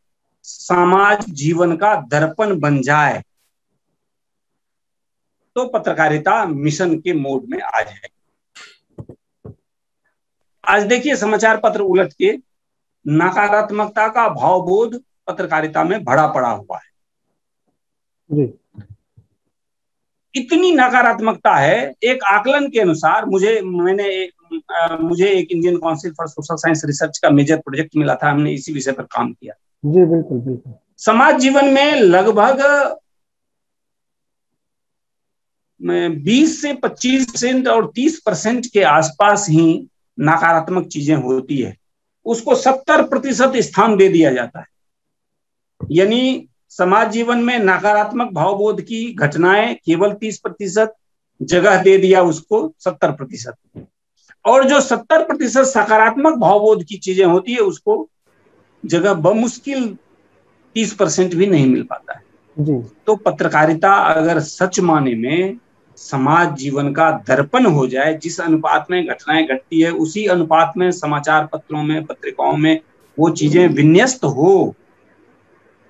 समाज जीवन का दर्पण बन जाए तो पत्रकारिता मिशन के मोड में आ जाएगी। आज देखिए, समाचार पत्र उलट के नकारात्मकता का भावबोध पत्रकारिता में भरा पड़ा हुआ है। जी, इतनी नकारात्मकता है, एक आकलन के अनुसार मुझे एक Indian council for social science research का मेजर प्रोजेक्ट मिला था, हमने इसी विषय पर काम किया। जी बिल्कुल बिल्कुल। समाज जीवन में लगभग 20 से 25% और 30% के आसपास ही नकारात्मक चीजें होती है, उसको 70% स्थान दे दिया जाता है। यानी समाज जीवन में नकारात्मक भावबोध की घटनाएं केवल 30% जगह दे दिया उसको 70%, और जो 70% सकारात्मक भावबोध की चीजें होती है उसको जगह बमुश्किल 30% भी नहीं मिल पाता है। जी, तो पत्रकारिता अगर सच माने में समाज जीवन का दर्पण हो जाए, जिस अनुपात में घटनाएं घटती है उसी अनुपात में समाचार पत्रों में, पत्रिकाओं में वो चीजें विन्यस्त हो,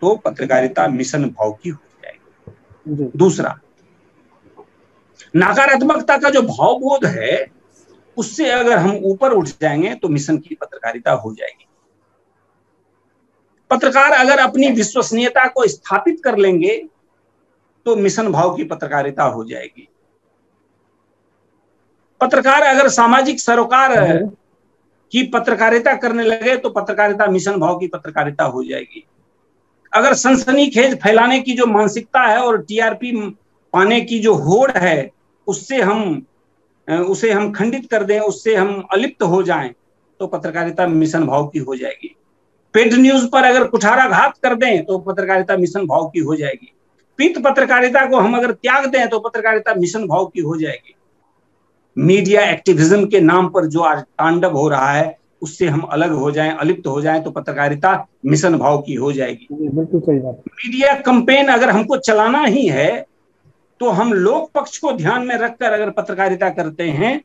तो पत्रकारिता मिशन भाव की हो जाएगी। दूसरा, नकारात्मकता का जो भावबोध है उससे अगर हम ऊपर उठ जाएंगे तो मिशन की पत्रकारिता हो जाएगी। पत्रकार अगर अपनी विश्वसनीयता को स्थापित कर लेंगे तो मिशन भाव की पत्रकारिता हो जाएगी। पत्रकार अगर सामाजिक सरोकार की पत्रकारिता करने लगे तो पत्रकारिता मिशन भाव की पत्रकारिता हो जाएगी। अगर सनसनीखेज फैलाने की जो मानसिकता है और टीआरपी पाने की जो होड़ है, उसे हम खंडित कर दें, उससे हम अलिप्त हो जाएं, तो पत्रकारिता मिशन भाव की हो जाएगी। पेड न्यूज पर अगर कुठाराघात कर दें तो पत्रकारिता मिशन भाव की हो जाएगी। पित पत्रकारिता को हम अगर त्याग दें तो पत्रकारिता मिशन भाव की हो जाएगी। मीडिया एक्टिविज्म के नाम पर जो आज तांडव हो रहा है, उससे हम अलग हो जाएं, अलिप्त हो जाएं, तो पत्रकारिता मिशन भाव की हो जाएगी। बिल्कुल सही बात। मीडिया कैंपेन अगर हमको चलाना ही है तो हम लोक पक्ष को ध्यान में रखकर अगर पत्रकारिता करते हैं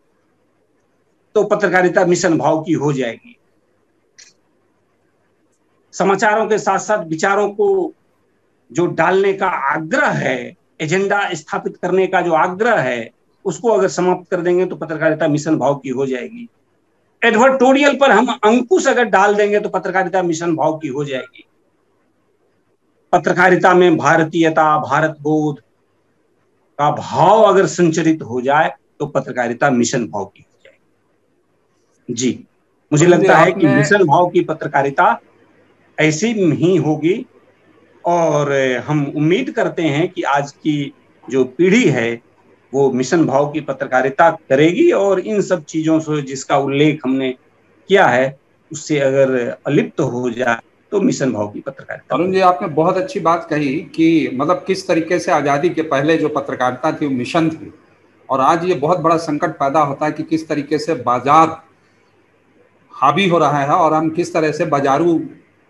तो पत्रकारिता मिशन भाव की हो जाएगी। समाचारों के साथ साथ विचारों को जो डालने का आग्रह है, एजेंडा स्थापित करने का जो आग्रह है, उसको अगर समाप्त कर देंगे तो पत्रकारिता मिशन भाव की हो जाएगी। एडवर्टोरियल पर हम अंकुश अगर डाल देंगे तो पत्रकारिता मिशन भाव की हो जाएगी। पत्रकारिता में भारतीयता, भारत बोध का भाव अगर संचरित हो जाए तो पत्रकारिता मिशन भाव की हो जाएगी। जी, मुझे लगता है कि मिशन भाव की पत्रकारिता ऐसी ही होगी, और हम उम्मीद करते हैं कि आज की जो पीढ़ी है वो मिशन भाव की पत्रकारिता करेगी, और इन सब चीजों से जिसका उल्लेख हमने किया है उससे अगर अलिप्त हो जाए तो मिशन भाव की पत्रकारिता। अरुण जी, आपने बहुत अच्छी बात कही कि मतलब किस तरीके से आज़ादी के पहले जो पत्रकारिता थी वो मिशन थी, और आज ये बहुत बड़ा संकट पैदा होता है कि किस तरीके से बाजार हावी हो रहा है और हम किस तरह से बाजारू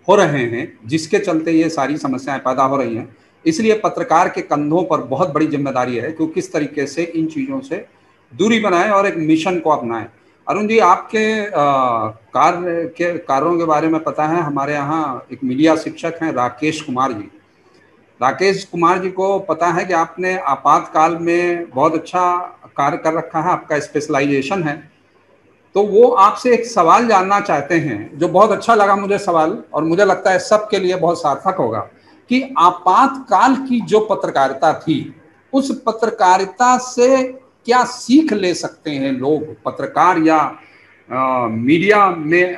हो रहे हैं, जिसके चलते ये सारी समस्याएं पैदा हो रही हैं। इसलिए पत्रकार के कंधों पर बहुत बड़ी जिम्मेदारी है कि वो किस तरीके से इन चीज़ों से दूरी बनाएं और एक मिशन को अपनाएं। अरुण जी, आपके कार्यों के बारे में पता है, हमारे यहाँ एक मीडिया शिक्षक हैं राकेश कुमार जी। राकेश कुमार जी को पता है कि आपने आपातकाल में बहुत अच्छा कार्य कर रखा है, आपका स्पेशलाइजेशन है। तो वो आपसे एक सवाल जानना चाहते हैं, जो बहुत अच्छा लगा मुझे सवाल, और मुझे लगता है सबके लिए बहुत सार्थक होगा, कि आपातकाल की जो पत्रकारिता थी, उस पत्रकारिता से क्या सीख ले सकते हैं लोग, पत्रकार या मीडिया में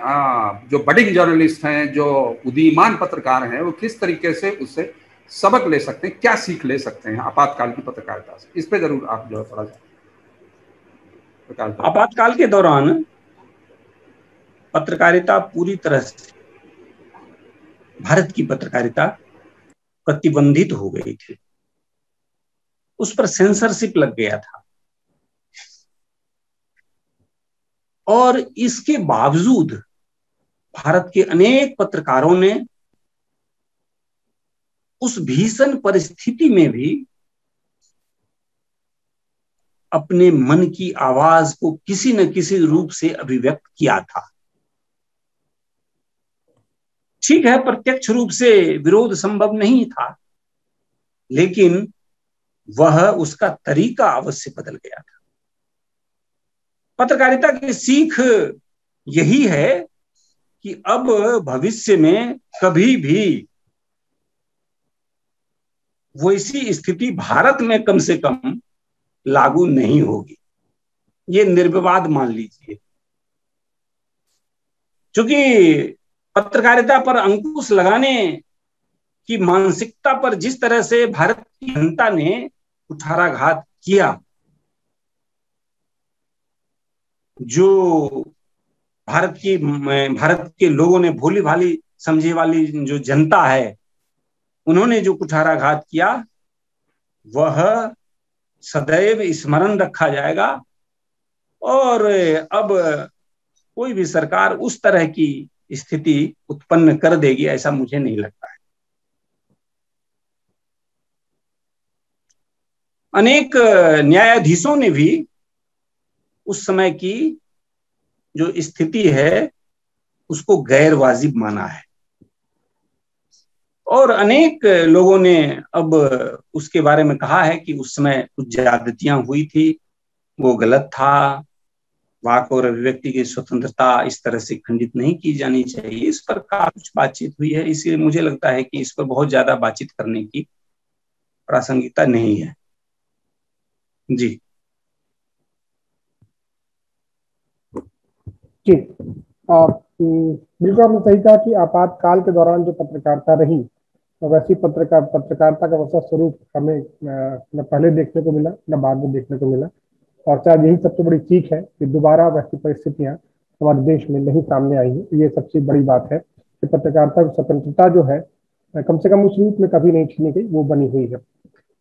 जो बडिंग जर्नलिस्ट हैं, जो उदीयमान पत्रकार हैं, वो किस तरीके से उससे सबक ले सकते हैं, क्या सीख ले सकते हैं आपातकाल की पत्रकारिता से? इस पे जरूर आप जो है थोड़ा सा। आपातकाल के दौरान पत्रकारिता पूरी तरह से, भारत की पत्रकारिता प्रतिबंधित हो गई थी, उस पर सेंसरशिप लग गया था, और इसके बावजूद भारत के अनेक पत्रकारों ने उस भीषण परिस्थिति में भी अपने मन की आवाज को किसी न किसी रूप से अभिव्यक्त किया था। ठीक है, प्रत्यक्ष रूप से विरोध संभव नहीं था, लेकिन वह उसका तरीका अवश्य बदल गया था। पत्रकारिता की सीख यही है कि अब भविष्य में कभी भी वैसी स्थिति भारत में कम से कम लागू नहीं होगी, ये निर्विवाद मान लीजिए। क्योंकि पत्रकारिता पर अंकुश लगाने की मानसिकता पर जिस तरह से भारत की जनता ने कुठाराघात किया, जो भारत के लोगों ने भोली भाली समझे वाली जो जनता है, उन्होंने जो कुठाराघात किया वह सदैव स्मरण रखा जाएगा, और अब कोई भी सरकार उस तरह की स्थिति उत्पन्न कर देगी ऐसा मुझे नहीं लगता है। अनेक न्यायाधीशों ने भी उस समय की जो स्थिति है उसको गैर वाजिब माना है, और अनेक लोगों ने अब उसके बारे में कहा है कि उस समय कुछ ज्यादतियां हुई थी, वो गलत था, वाक और अभिव्यक्ति की स्वतंत्रता इस तरह से खंडित नहीं की जानी चाहिए। इस पर कुछ बातचीत हुई है, इसलिए मुझे लगता है कि इस पर बहुत ज्यादा बातचीत करने की प्रासंगिकता नहीं है। जी जी, बिल्कुल आपने सही कहा कि आपातकाल के दौरान जो पत्रकारिता रही और वैसी पत्रकारिता का वैसा स्वरूप हमें न पहले देखने को मिला न बाद में देखने को मिला। और शायद यही सबसे बड़ी सीख है कि दोबारा वैसी परिस्थितियां हमारे देश में नहीं सामने आई है। ये सबसे बड़ी बात है कि पत्रकारिता की स्वतंत्रता जो है कम से कम उस रूप में कभी नहीं छीनी गई, वो बनी हुई है।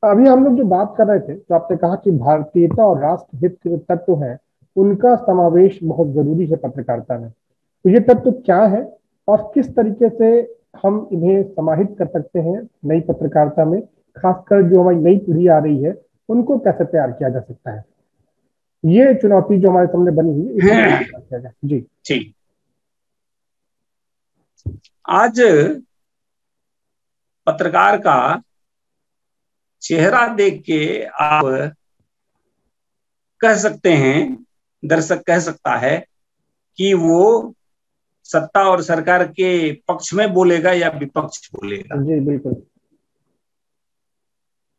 अभी हम लोग जो बात कर रहे थे तो आपने कहा कि भारतीयता और राष्ट्र हित के जो तत्व हैं उनका समावेश बहुत जरूरी है पत्रकारिता में। तो ये तत्व क्या है और किस तरीके से हम इन्हें समाहित कर सकते हैं नई पत्रकारिता में, खासकर जो हमारी नई पीढ़ी आ रही है उनको कैसे तैयार किया जा सकता है? ये चुनौती जो हमारे सामने बनी हुई है इसको किया जाए। जी ठीक। आज पत्रकार का चेहरा देख के आप कह सकते हैं, दर्शक कह सकता है कि वो सत्ता और सरकार के पक्ष में बोलेगा या विपक्ष बोलेगा। जी बिल्कुल।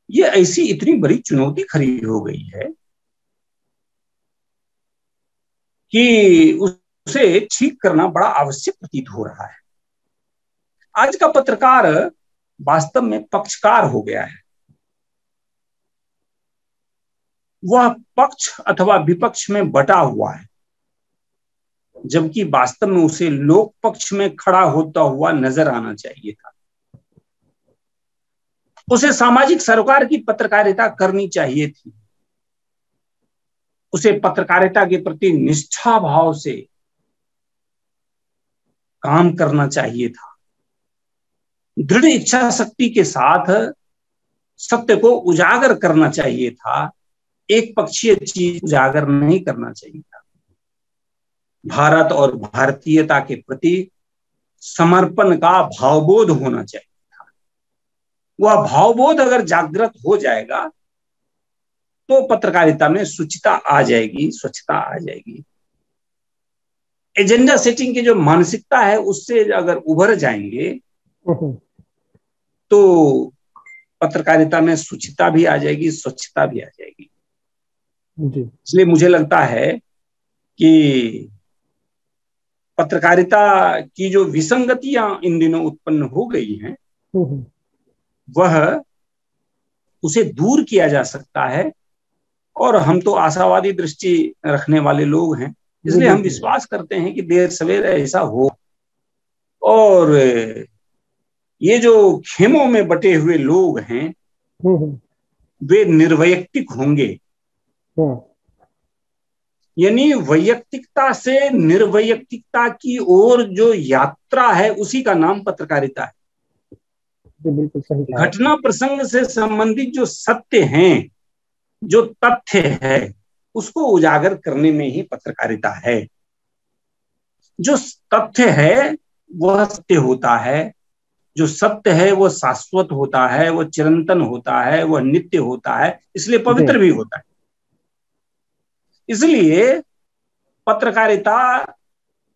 ये ऐसी इतनी बड़ी चुनौती खड़ी हो गई है कि उसे ठीक करना बड़ा आवश्यक प्रतीत हो रहा है। आज का पत्रकार वास्तव में पक्षकार हो गया है। वह पक्ष अथवा विपक्ष में बटा हुआ है, जबकि वास्तव में उसे लोक पक्ष में खड़ा होता हुआ नजर आना चाहिए था। उसे सामाजिक सरोकार की पत्रकारिता करनी चाहिए थी। उसे पत्रकारिता के प्रति निष्ठा भाव से काम करना चाहिए था। दृढ़ इच्छा शक्ति के साथ सत्य को उजागर करना चाहिए था। एक पक्षीय चीज उजागर नहीं करना चाहिए था। भारत और भारतीयता के प्रति समर्पण का भावबोध होना चाहिए था। वह भावबोध अगर जागृत हो जाएगा तो पत्रकारिता में शुचिता आ जाएगी, स्वच्छता आ जाएगी। एजेंडा सेटिंग की जो मानसिकता है उससे अगर उभर जाएंगे तो पत्रकारिता में शुचिता भी आ जाएगी, स्वच्छता भी आ जाएगी। इसलिए मुझे लगता है कि पत्रकारिता की जो विसंगतियां इन दिनों उत्पन्न हो गई हैं वह उसे दूर किया जा सकता है। और हम तो आशावादी दृष्टि रखने वाले लोग हैं, इसलिए हम विश्वास करते हैं कि देर सवेर ऐसा हो। और ये जो खेमों में बटे हुए लोग हैं वे निर्वैयक्तिक होंगे। यानी वैयक्तिकता से निर्वैयक्तिकता की ओर जो यात्रा है उसी का नाम पत्रकारिता है। बिल्कुल सही। घटना प्रसंग से संबंधित जो सत्य हैं, जो तथ्य है, उसको उजागर करने में ही पत्रकारिता है। जो तथ्य है वह सत्य होता है, जो सत्य है वो शाश्वत होता है, वो चिरंतन होता है, वह नित्य होता है, इसलिए पवित्र भी होता है। इसलिए पत्रकारिता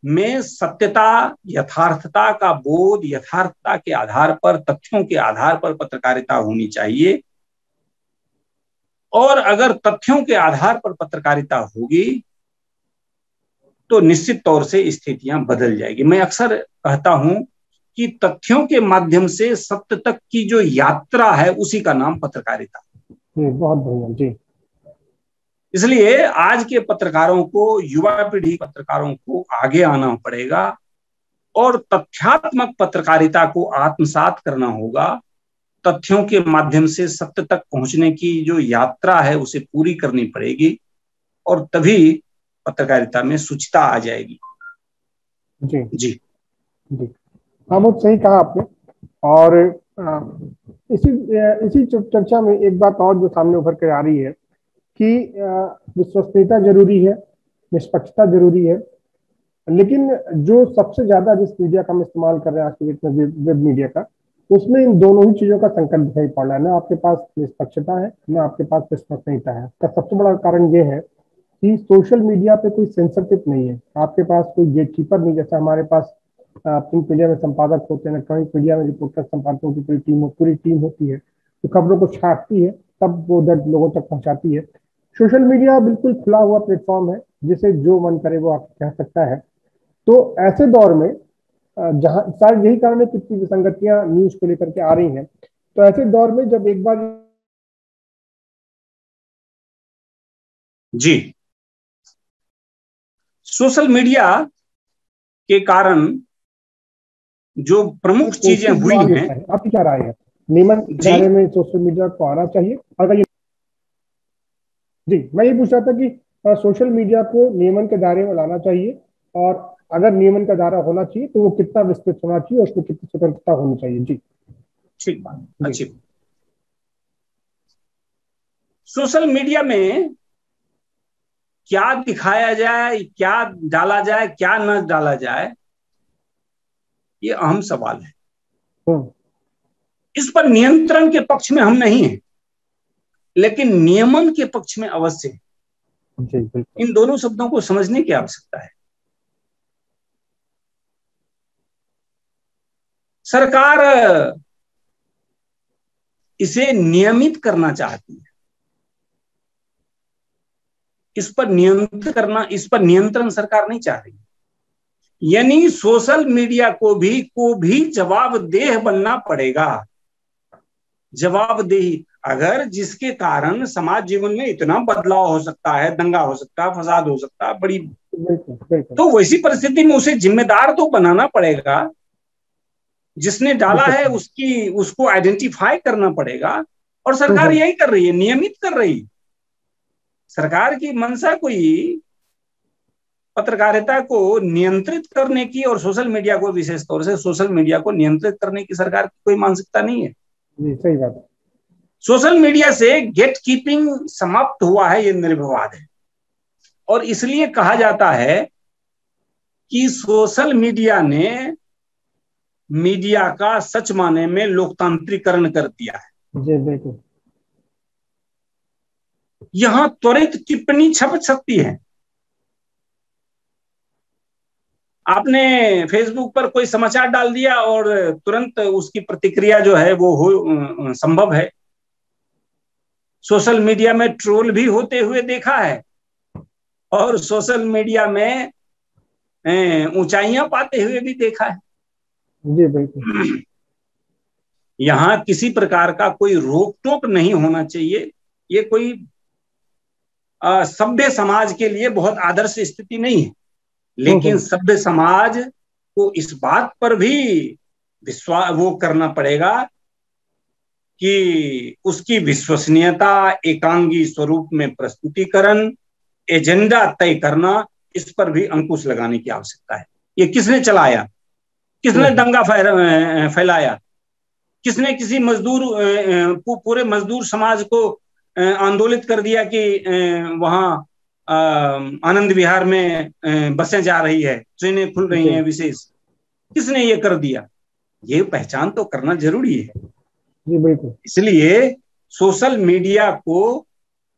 में सत्यता, यथार्थता का बोध, यथार्थता के आधार पर, तथ्यों के आधार पर पत्रकारिता होनी चाहिए। और अगर तथ्यों के आधार पर पत्रकारिता होगी तो निश्चित तौर से स्थितियां बदल जाएगी। मैं अक्सर कहता हूं कि तथ्यों के माध्यम से सत्य तक की जो यात्रा है उसी का नाम पत्रकारिता। बहुत बढ़िया जी। इसलिए आज के पत्रकारों को, युवा पीढ़ी पत्रकारों को आगे आना पड़ेगा और तथ्यात्मक पत्रकारिता को आत्मसात करना होगा। तथ्यों के माध्यम से सत्य तक पहुंचने की जो यात्रा है उसे पूरी करनी पड़ेगी और तभी पत्रकारिता में शुचिता आ जाएगी। जी जी जी, हाँ बहुत सही कहा आपने। और इसी चर्चा में एक बात और जो सामने उभर कर आ रही है कि विश्वसनीयता जरूरी है, निष्पक्षता जरूरी है, लेकिन जो सबसे ज्यादा जिस मीडिया का हम इस्तेमाल कर रहे हैं आज के डेट में, वेब मीडिया का, उसमें इन दोनों ही चीजों का संकट दिखाई पड़ रहा है। ना आपके पास निष्पक्षता है, ना आपके पास विश्वसनीयता है। इसका सबसे बड़ा कारण ये है कि सोशल मीडिया पे कोई सेंसरशिप नहीं है। आपके पास कोई गेटकीपर नहीं, जैसा हमारे पास प्रिंट मीडिया में संपादक होते हैं, इलेक्ट्रॉनिक मीडिया में रिपोर्टर, संपादकों की पूरी टीम होती है जो खबरों को छापती है तब वो उधर लोगों तक पहुंचाती है। सोशल मीडिया बिल्कुल खुला हुआ प्लेटफॉर्म है जिसे जो मन करे वो आप कह सकता है। तो ऐसे दौर में जहां शायद यही कारण है कि इतनी विसंगतियां न्यूज को लेकर के आ रही हैं। तो ऐसे दौर में जब एक बार जी, सोशल मीडिया के कारण जो प्रमुख चीजें हुई हैं, आपकी क्या राय है? नियमन के दायरे में सोशल मीडिया को आना चाहिए? अगर ये जी, मैं ये पूछ रहा था कि सोशल मीडिया को नियमन के दायरे में लाना चाहिए, और अगर नियमन का दायरा होना चाहिए तो वो कितना विस्तृत होना चाहिए, उसको कितनी स्वतंत्रता होनी चाहिए? जी, ठीक बात, अच्छी। सोशल मीडिया में क्या दिखाया जाए, क्या डाला जाए, क्या न डाला जाए, ये अहम सवाल है। इस पर नियंत्रण के पक्ष में हम नहीं हैं, लेकिन नियमन के पक्ष में अवश्य है। इन दोनों शब्दों को समझने की आवश्यकता है। सरकार इसे नियमित करना चाहती है, इस पर नियंत्रण सरकार नहीं चाह रही। यानी सोशल मीडिया को भी जवाबदेह बनना पड़ेगा। जवाबदेही, अगर जिसके कारण समाज जीवन में इतना बदलाव हो सकता है, दंगा हो सकता है, फसाद हो सकता है, बड़ी, तो वैसी परिस्थिति में उसे जिम्मेदार तो बनाना पड़ेगा। जिसने डाला है उसको आइडेंटिफाई करना पड़ेगा, और सरकार यही कर रही है, नियमित कर रही है। सरकार की मंशा कोई पत्रकारिता को नियंत्रित करने की, और सोशल मीडिया को, विशेष तौर से सोशल मीडिया को नियंत्रित करने की सरकार की कोई मानसिकता नहीं है। जी, सही बात है। सोशल मीडिया से गेट कीपिंग समाप्त हुआ है, ये निर्विवाद है। और इसलिए कहा जाता है कि सोशल मीडिया ने मीडिया का सच माने में लोकतांत्रिकरण कर दिया है। जी, बिल्कुल। यहां त्वरित टिप्पणी छप सकती है। आपने फेसबुक पर कोई समाचार डाल दिया और तुरंत उसकी प्रतिक्रिया जो है वो हो संभव है। सोशल मीडिया में ट्रोल भी होते हुए देखा है, और सोशल मीडिया में ऊंचाइयां पाते हुए भी देखा है। जी, बिल्कुल। यहां किसी प्रकार का कोई रोक टोक नहीं होना चाहिए। ये कोई सभ्य समाज के लिए बहुत आदर्श स्थिति नहीं है, लेकिन सभ्य समाज को इस बात पर भी विश्वास वो करना पड़ेगा कि उसकी विश्वसनीयता, एकांगी स्वरूप में प्रस्तुतिकरण, एजेंडा तय करना, इस पर भी अंकुश लगाने की आवश्यकता है। ये किसने चलाया, किसने दंगा फैलाया, किसने किसी मजदूर पूरे मजदूर समाज को आंदोलित कर दिया कि वहां आनंद विहार में बसें जा रही है, ट्रेनें खुल रही हैं विशेष, किसने ये कर दिया? ये पहचान तो करना जरूरी है। जी, बिल्कुल। इसलिए सोशल मीडिया को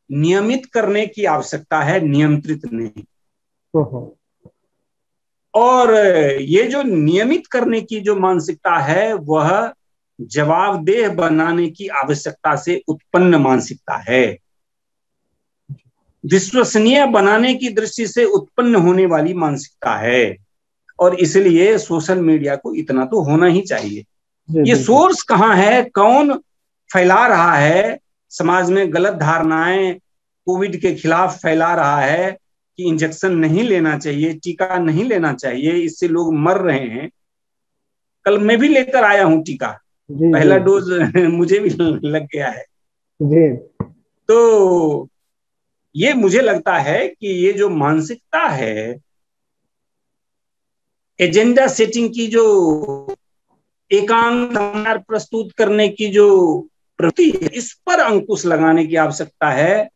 नियमित करने की आवश्यकता है, नियंत्रित नहीं। और ये जो नियमित करने की जो मानसिकता है, वह जवाबदेह बनाने की आवश्यकता से उत्पन्न मानसिकता है, विश्वसनीय बनाने की दृष्टि से उत्पन्न होने वाली मानसिकता है। और इसलिए सोशल मीडिया को इतना तो होना ही चाहिए। ये सोर्स कहाँ है, कौन फैला रहा है समाज में गलत धारणाएं, कोविड के खिलाफ फैला रहा है कि इंजेक्शन नहीं लेना चाहिए, टीका नहीं लेना चाहिए, इससे लोग मर रहे हैं। कल मैं भी लेकर आया हूं टीका, पहला डोज मुझे भी लग गया है। तो ये मुझे लगता है कि ये जो मानसिकता है, एजेंडा सेटिंग की, जो एकांक प्रस्तुत करने की जो प्रवृत्ति है, इस पर अंकुश लगाने की आवश्यकता है।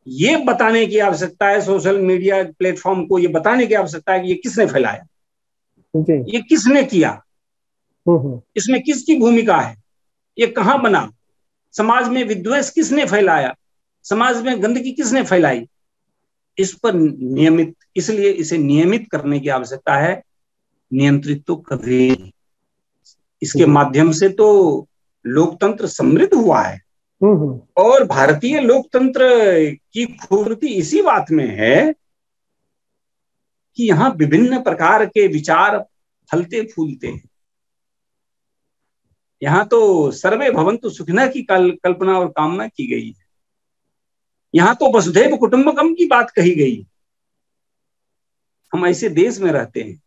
ये बताने की आवश्यकता है, सोशल मीडिया प्लेटफॉर्म को ये बताने की आवश्यकता है कि ये किसने फैलाया, ये किसने किया, इसमें किसकी भूमिका है, ये कहां बना, समाज में विद्वेष किसने फैलाया, समाज में गंदगी किसने फैलाई। इस पर नियमित, इसलिए इसे नियमित करने की आवश्यकता है, नियंत्रित तो कभी नहीं। इसके माध्यम से तो लोकतंत्र समृद्ध हुआ है। और भारतीय लोकतंत्र की खूबसूरती इसी बात में है कि यहाँ विभिन्न प्रकार के विचार फलते फूलते हैं। यहाँ तो सर्वे भवन्तु सुखिनः की कल्पना और कामना की गई है। यहाँ तो वसुधैव कुटुंबकम की बात कही गई है। हम ऐसे देश में रहते हैं,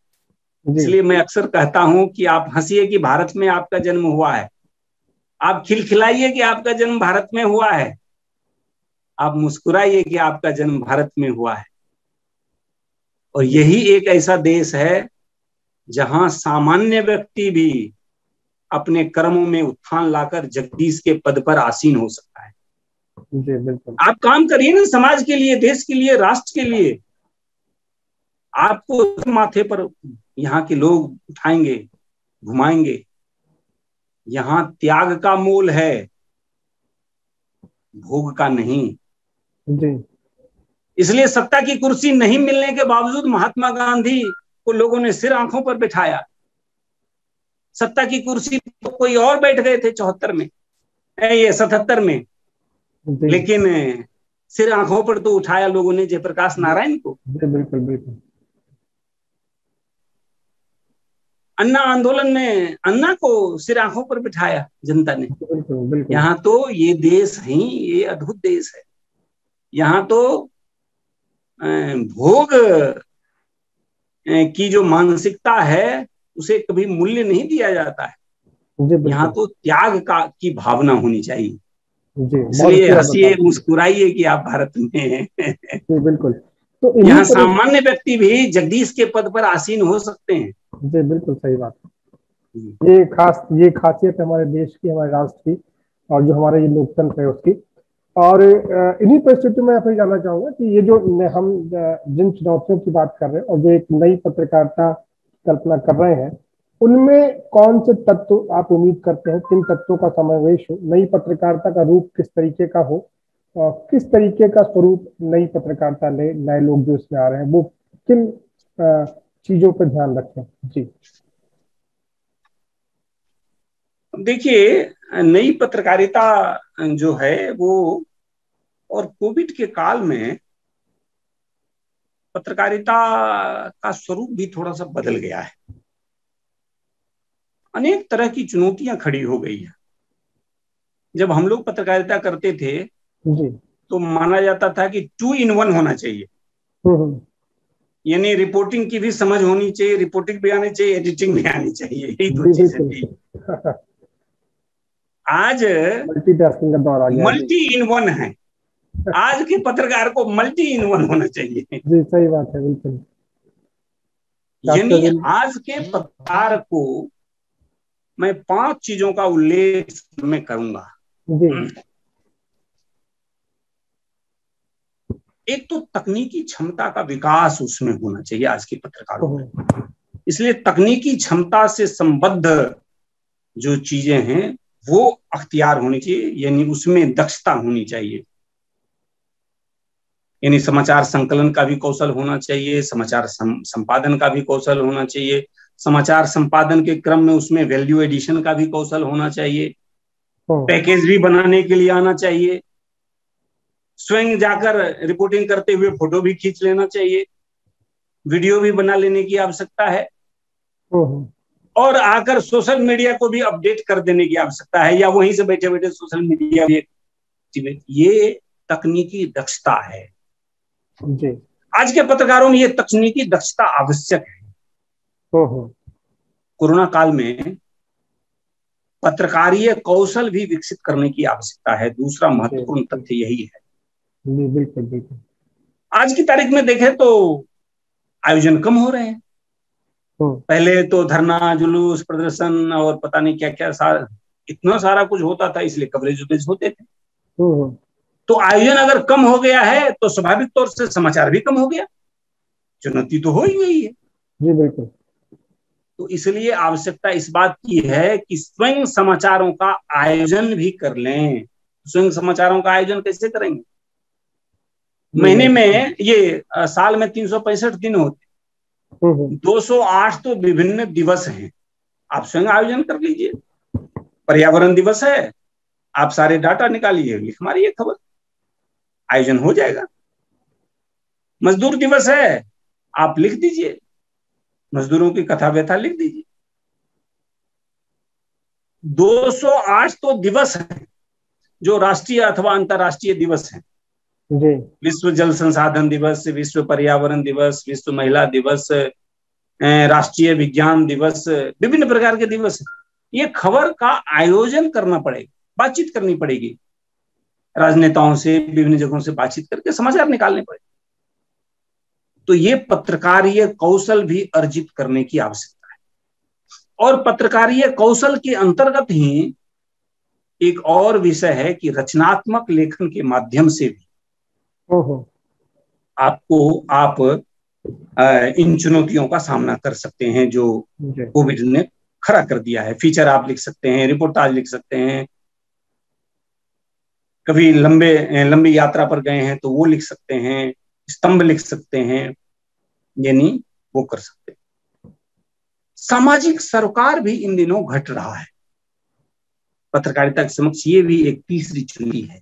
इसलिए मैं अक्सर कहता हूं कि आप हंसिए कि भारत में आपका जन्म हुआ है, आप खिलखिलाइए कि आपका जन्म भारत में हुआ है, आप मुस्कुराइए कि आपका जन्म भारत में हुआ है। और यही एक ऐसा देश है जहां सामान्य व्यक्ति भी अपने कर्मों में उत्थान लाकर जगदीश के पद पर आसीन हो सकता है। जी बिल्कुल। आप काम करिए ना, समाज के लिए, देश के लिए, राष्ट्र के लिए। आपको माथे पर यहाँ के लोग उठाएंगे, घुमाएंगे। यहाँ त्याग का मोल है, भोग का नहीं। जी। इसलिए सत्ता की कुर्सी नहीं मिलने के बावजूद महात्मा गांधी को लोगों ने सिर आंखों पर बिठाया। सत्ता की कुर्सी तो कोई और बैठ गए थे 74 में, ये 77 में, लेकिन सिर आंखों पर तो उठाया लोगों ने जयप्रकाश नारायण को। बिल्कुल बिल्कुल। अन्ना आंदोलन में अन्ना को सिर आंखों पर बिठाया जनता ने। बिल्कुल। यहाँ तो ये देश है, ये अद्भुत देश है। यहाँ तो भोग की जो मानसिकता है उसे कभी मूल्य नहीं दिया जाता है। यहाँ तो त्याग की भावना होनी चाहिए। इसलिए हंसिए, मुस्कुराइए कि आप भारत में हैं। बिल्कुल। तो यहाँ सामान्य व्यक्ति भी जगदीश के पद पर आसीन हो सकते हैं। जी बिल्कुल सही बात। ये खासियत है हमारे देश की, हमारे राष्ट्र की, और जो हमारा ये लोकतंत्र है उसकी। और इन्हीं परिस्थितियों में मैं जानना चाहूंगा कि ये जो हम जिन चुनौतियों की बात कर रहे हैं और जो एक नई पत्रकारिता कल्पना कर रहे हैं, उनमें कौन से तत्व आप उम्मीद करते हैं, किन तत्वों का समावेश हो, नई पत्रकारिता का रूप किस तरीके का हो, और किस तरीके का स्वरूप नई पत्रकारिता ले, नए लोग जो इसमें आ रहे हैं वो किन चीजों पर ध्यान रखें? जी देखिए, नई पत्रकारिता जो है वो, और कोविड के काल में पत्रकारिता का स्वरूप भी थोड़ा सा बदल गया है। अनेक तरह की चुनौतियां खड़ी हो गई है। जब हम लोग पत्रकारिता करते थे जी, तो माना जाता था कि 2 in 1 होना चाहिए, यानी रिपोर्टिंग की भी समझ होनी चाहिए, रिपोर्टिंग भी आनी चाहिए, एडिटिंग भी आनी चाहिए, यही 2 चीजें थी। आज मल्टीटास्किंग का दौर आ गया, मल्टी इन 1 है। आज के पत्रकार को मल्टी इन 1 होना चाहिए। जी सही बात है, बिल्कुल। यानी आज के पत्रकार को मैं 5 चीजों का उल्लेख में करूंगा। एक तो तकनीकी क्षमता का विकास उसमें होना चाहिए आज के पत्रकारों में। इसलिए तकनीकी क्षमता से संबद्ध जो चीजें हैं वो अख्तियार होनी चाहिए, यानी उसमें दक्षता होनी चाहिए। यानी समाचार संकलन का भी कौशल होना चाहिए, समाचार संपादन का भी कौशल होना चाहिए, समाचार संपादन के क्रम में उसमें वैल्यू एडिशन का भी कौशल होना चाहिए, पैकेज भी बनाने के लिए आना चाहिए, स्वयं जाकर रिपोर्टिंग करते हुए फोटो भी खींच लेना चाहिए, वीडियो भी बना लेने की आवश्यकता है, और आकर सोशल मीडिया को भी अपडेट कर देने की आवश्यकता है, या वहीं से बैठे बैठे सोशल मीडिया भी। ये तकनीकी दक्षता है जी। आज के पत्रकारों में, ये तकनीकी दक्षता आवश्यक है। कोरोना काल में पत्रकारीय कौशल भी विकसित करने की आवश्यकता है। दूसरा महत्वपूर्ण तथ्य यही है। बिल्कुल बिल्कुल। आज की तारीख में देखें तो आयोजन कम हो रहे हैं। पहले तो धरना, जुलूस, प्रदर्शन और पता नहीं क्या क्या इतना सारा कुछ होता था, इसलिए कवरेज होते थे। तो आयोजन अगर कम हो गया है तो स्वाभाविक तौर से समाचार भी कम हो गया, चुनौती तो हो ही गई है। जी बिल्कुल। तो इसलिए आवश्यकता इस बात की है कि स्वयं समाचारों का आयोजन भी कर लें। स्वयं समाचारों का आयोजन कैसे करेंगे? महीने में ये साल में 365 दिन होते, 208 तो विभिन्न दिवस हैं। आप स्वयं आयोजन कर लीजिए। पर्यावरण दिवस है, आप सारे डाटा निकालिए, लिख मारिए खबर, आयोजन हो जाएगा। मजदूर दिवस है, आप लिख दीजिए, मजदूरों की कथा व्यथा लिख दीजिए। 208 तो दिवस है जो राष्ट्रीय अथवा अंतर्राष्ट्रीय दिवस है। जी। विश्व जल संसाधन दिवस, विश्व पर्यावरण दिवस, विश्व महिला दिवस, राष्ट्रीय विज्ञान दिवस, विभिन्न प्रकार के दिवस है। ये खबर का आयोजन करना पड़ेगा, बातचीत करनी पड़ेगी, राजनेताओं से, विभिन्न जगहों से बातचीत करके समाचार निकालने पड़ेंगे। तो ये पत्रकारीय कौशल भी अर्जित करने की आवश्यकता है। और पत्रकारीय कौशल के अंतर्गत ही एक और विषय है कि रचनात्मक लेखन के माध्यम से भी आप इन चुनौतियों का सामना कर सकते हैं जो कोविड ने खड़ा कर दिया है। फीचर आप लिख सकते हैं, रिपोर्टाज लिख सकते हैं, कभी लंबी यात्रा पर गए हैं तो वो लिख सकते हैं, स्तंभ लिख सकते हैं, यानी वो कर सकते हैं। सामाजिक सरोकार भी इन दिनों घट रहा है। पत्रकारिता के समक्ष ये भी एक तीसरी चुनौती है।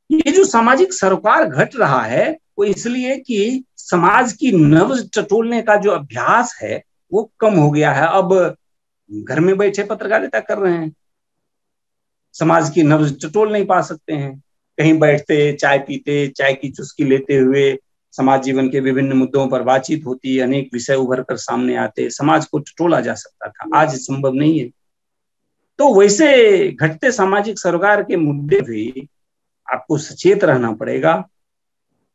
ये जो सामाजिक सरोकार घट रहा है वो इसलिए कि समाज की नब्ज टटोलने का जो अभ्यास है वो कम हो गया है। अब घर में बैठे पत्रकारिता कर रहे हैं, समाज की नब्ज टटोल नहीं पा सकते हैं। कहीं बैठते, चाय पीते, चाय की चुस्की लेते हुए समाज जीवन के विभिन्न मुद्दों पर बातचीत होती, अनेक विषय उभर कर सामने आते, समाज को टटोला जा सकता था, आज संभव नहीं है। तो वैसे घटते सामाजिक सरोकार के मुद्दे भी आपको सचेत रहना पड़ेगा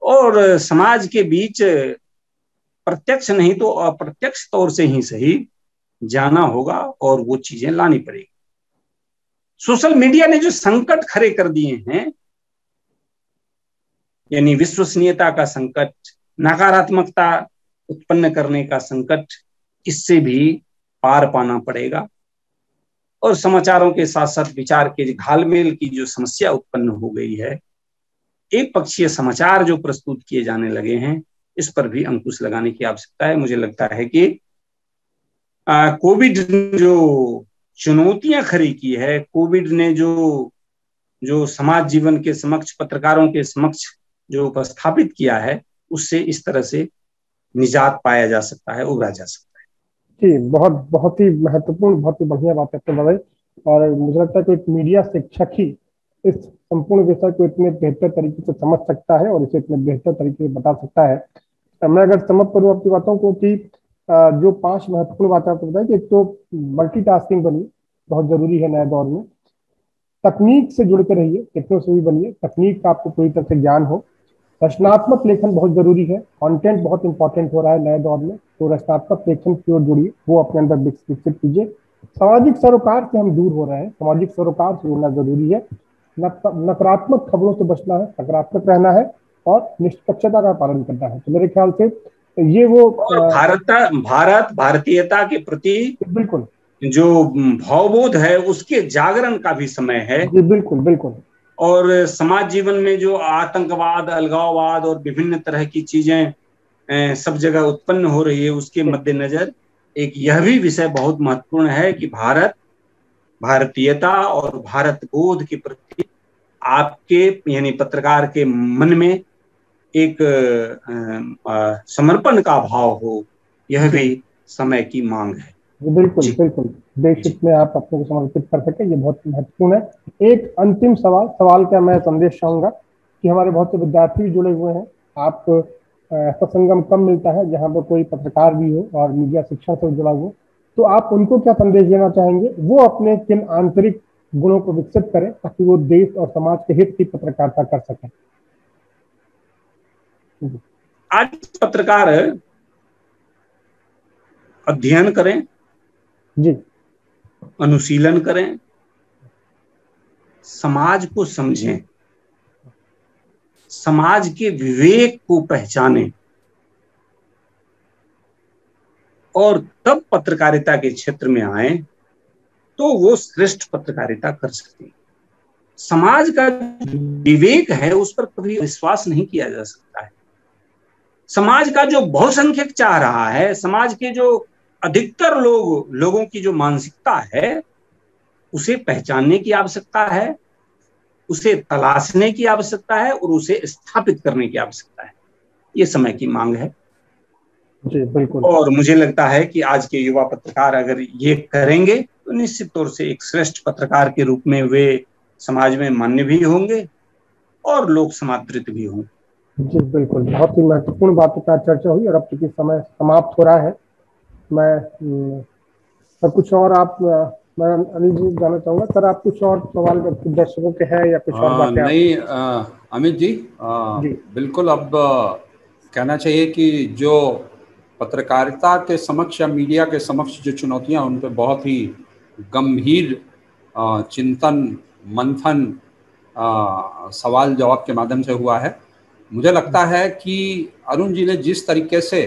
और समाज के बीच प्रत्यक्ष नहीं तो अप्रत्यक्ष तौर से ही सही जाना होगा और वो चीजें लानी पड़ेगी। सोशल मीडिया ने जो संकट खड़े कर दिए हैं, यानी विश्वसनीयता का संकट, नकारात्मकता उत्पन्न करने का संकट, इससे भी पार पाना पड़ेगा। और समाचारों के साथ साथ विचार के घालमेल की जो समस्या उत्पन्न हो गई है, एक पक्षीय समाचार जो प्रस्तुत किए जाने लगे हैं, इस पर भी अंकुश लगाने की आवश्यकता है। मुझे लगता है कि कोविड ने जो चुनौतियां खड़ी की है, कोविड ने जो समाज जीवन के समक्ष, पत्रकारों के समक्ष जो उपस्थापित किया है, उससे इस तरह से निजात पाया जा सकता है, उबरा जा सकता है। जी, बहुत ही महत्वपूर्ण, बहुत ही बढ़िया बात आपने बताई। और मुझे लगता है कि एक मीडिया शिक्षक ही इस संपूर्ण विषय को इतने बेहतर तरीके से समझ सकता है और इसे इतने बेहतर तरीके से बता सकता है। मैं अगर समझ करूँ आपकी बातों को कि जो 5 महत्वपूर्ण बातें आपको बताई कि एक तो मल्टीटास्किंग बनी, बहुत जरूरी है नए दौर में। तकनीक से जुड़ के रहिए, कितनों से भी बनिए, तकनीक का आपको पूरी तरह से ज्ञान हो। रचनात्मक लेखन बहुत जरूरी है, कंटेंट बहुत इंपॉर्टेंट हो रहा है नए दौर में, तो रचनात्मक लेखन की ओर जुड़िए, वो अपने अंदर विकसित कीजिए। सामाजिक सरोकार से हम दूर हो रहे हैं, सामाजिक सरोकार से जुड़ना जरूरी है। नकारात्मक खबरों से बचना है, सकारात्मक रहना है और निष्पक्षता का पालन करना है। तो मेरे ख्याल से ये वो भारतीयता के प्रति बिल्कुल जो भावबोध है उसके जागरण का भी समय है। जी, बिल्कुल बिल्कुल। और समाज जीवन में जो आतंकवाद, अलगाववाद और विभिन्न तरह की चीजें सब जगह उत्पन्न हो रही है, उसके मद्देनजर एक यह भी विषय बहुत महत्वपूर्ण है कि भारतीयता और भारत बोध के प्रति आपके, यानी पत्रकार के मन में एक समर्पण का भाव हो, यह भी समय की मांग है। बिल्कुल बिल्कुल, देश हित में आप अपने को समर्पित कर सके, ये बहुत महत्वपूर्ण है। एक अंतिम सवाल का मैं संदेश चाहूंगा कि हमारे बहुत से विद्यार्थी जुड़े हुए हैं। आप ऐसा संगम कम मिलता है जहाँ पर कोई पत्रकार भी हो और मीडिया शिक्षा से जुड़ा हुआ, तो आप उनको क्या संदेश देना चाहेंगे? वो अपने किन आंतरिक गुणों को विकसित करें ताकि वो देश और समाज के हित की पत्रकारिता कर सकें? आज पत्रकार अध्ययन करें जी, अनुशीलन करें, समाज को समझें, समाज के विवेक को पहचानें और तब पत्रकारिता के क्षेत्र में आए तो वो श्रेष्ठ पत्रकारिता कर सकते हैं। समाज का विवेक है उस पर कभी विश्वास नहीं किया जा सकता है। समाज का जो बहुसंख्यक चाह रहा है, समाज के जो अधिकतर लोगों की जो मानसिकता है, उसे पहचानने की आवश्यकता है, उसे तलाशने की आवश्यकता है और उसे स्थापित करने की आवश्यकता है। ये समय की मांग है। जी बिल्कुल। और मुझे लगता है कि आज के युवा पत्रकार अगर ये करेंगे तो निश्चित तौर से एक श्रेष्ठ पत्रकार के रूप में वे समाज में मान्य भी होंगे और लोक समादृत भी होंगे। जी बिल्कुल, बहुत ही महत्वपूर्ण बातों पर चर्चा हुई और अब चूंकि समय समाप्त हो रहा है, मैं सर कुछ और आप मैं अनिल जी जानना चाहूँगा सर, आप कुछ और सवाल दर्शकों के हैं या कुछ और बातें आप? नहीं अमित जी, जी बिल्कुल। अब कहना चाहिए कि जो पत्रकारिता के समक्ष या मीडिया के समक्ष जो चुनौतियां, उन पर बहुत ही गंभीर चिंतन मंथन सवाल जवाब के माध्यम से हुआ है। मुझे लगता है कि अरुण जी ने जिस तरीके से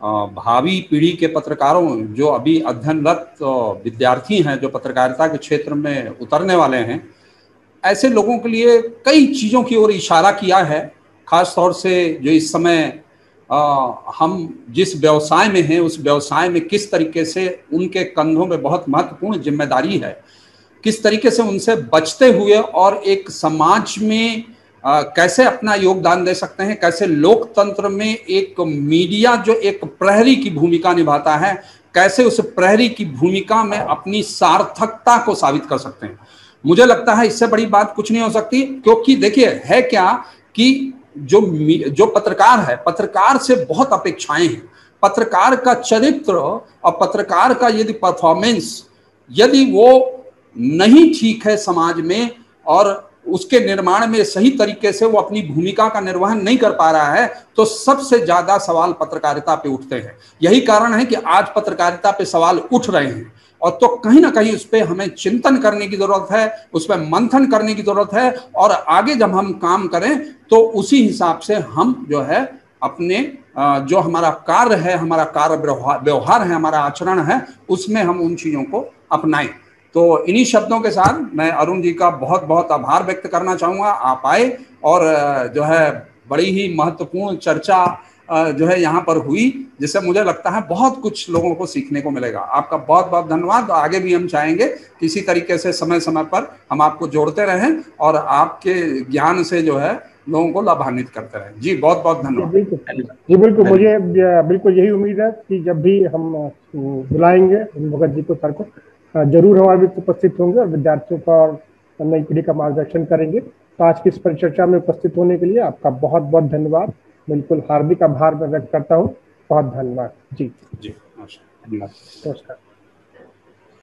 भावी पीढ़ी के पत्रकारों, जो अभी अध्ययनरत विद्यार्थी हैं, जो पत्रकारिता के क्षेत्र में उतरने वाले हैं, ऐसे लोगों के लिए कई चीज़ों की ओर इशारा किया है। खास तौर से जो इस समय हम जिस व्यवसाय में हैं, उस व्यवसाय में किस तरीके से उनके कंधों में बहुत महत्वपूर्ण जिम्मेदारी है, किस तरीके से उनसे बचते हुए और एक समाज में कैसे अपना योगदान दे सकते हैं, कैसे लोकतंत्र में एक मीडिया जो एक प्रहरी की भूमिका निभाता है, कैसे उस प्रहरी की भूमिका में अपनी सार्थकता को साबित कर सकते हैं। मुझे लगता है इससे बड़ी बात कुछ नहीं हो सकती, क्योंकि देखिए है क्या कि जो पत्रकार है, पत्रकार से बहुत अपेक्षाएं हैं। पत्रकार का चरित्र और पत्रकार का यदि परफॉर्मेंस यदि वो नहीं ठीक है समाज में, और उसके निर्माण में सही तरीके से वो अपनी भूमिका का निर्वहन नहीं कर पा रहा है, तो सबसे ज्यादा सवाल पत्रकारिता पे उठते हैं। यही कारण है कि आज पत्रकारिता पे सवाल उठ रहे हैं, और तो कहीं ना कहीं उस पर हमें चिंतन करने की जरूरत है, उस पर मंथन करने की जरूरत है, और आगे जब हम काम करें तो उसी हिसाब से हम जो है अपने जो हमारा कार्य है, हमारा कार्य व्यवहार है, हमारा आचरण है, उसमें हम उन चीजों को अपनाएं। तो इन्हीं शब्दों के साथ मैं अरुण जी का बहुत बहुत आभार व्यक्त करना चाहूँगा। आप आए और जो है बड़ी ही महत्वपूर्ण चर्चा जो है यहाँ पर हुई, जिससे मुझे लगता है बहुत कुछ लोगों को सीखने को मिलेगा। आपका बहुत बहुत धन्यवाद। आगे भी हम चाहेंगे कि इसी तरीके से समय समय पर हम आपको जोड़ते रहें और आपके ज्ञान से जो है लोगों को लाभान्वित करते रहें। जी बहुत बहुत धन्यवाद। जी बिल्कुल, मुझे बिल्कुल यही उम्मीद है कि जब भी हम बुलाएंगे भगत जी को, सर को, जरूर हमारे बीच उपस्थित होंगे और विद्यार्थियों का और नई पीढ़ी का मार्गदर्शन करेंगे। तो आज की इस परिचर्चा में उपस्थित होने के लिए आपका बहुत बहुत धन्यवाद। बिल्कुल हार्दिक आभार मैं व्यक्त करता हूँ। बहुत धन्यवाद। जी जी नमस्कार। नमस्कार।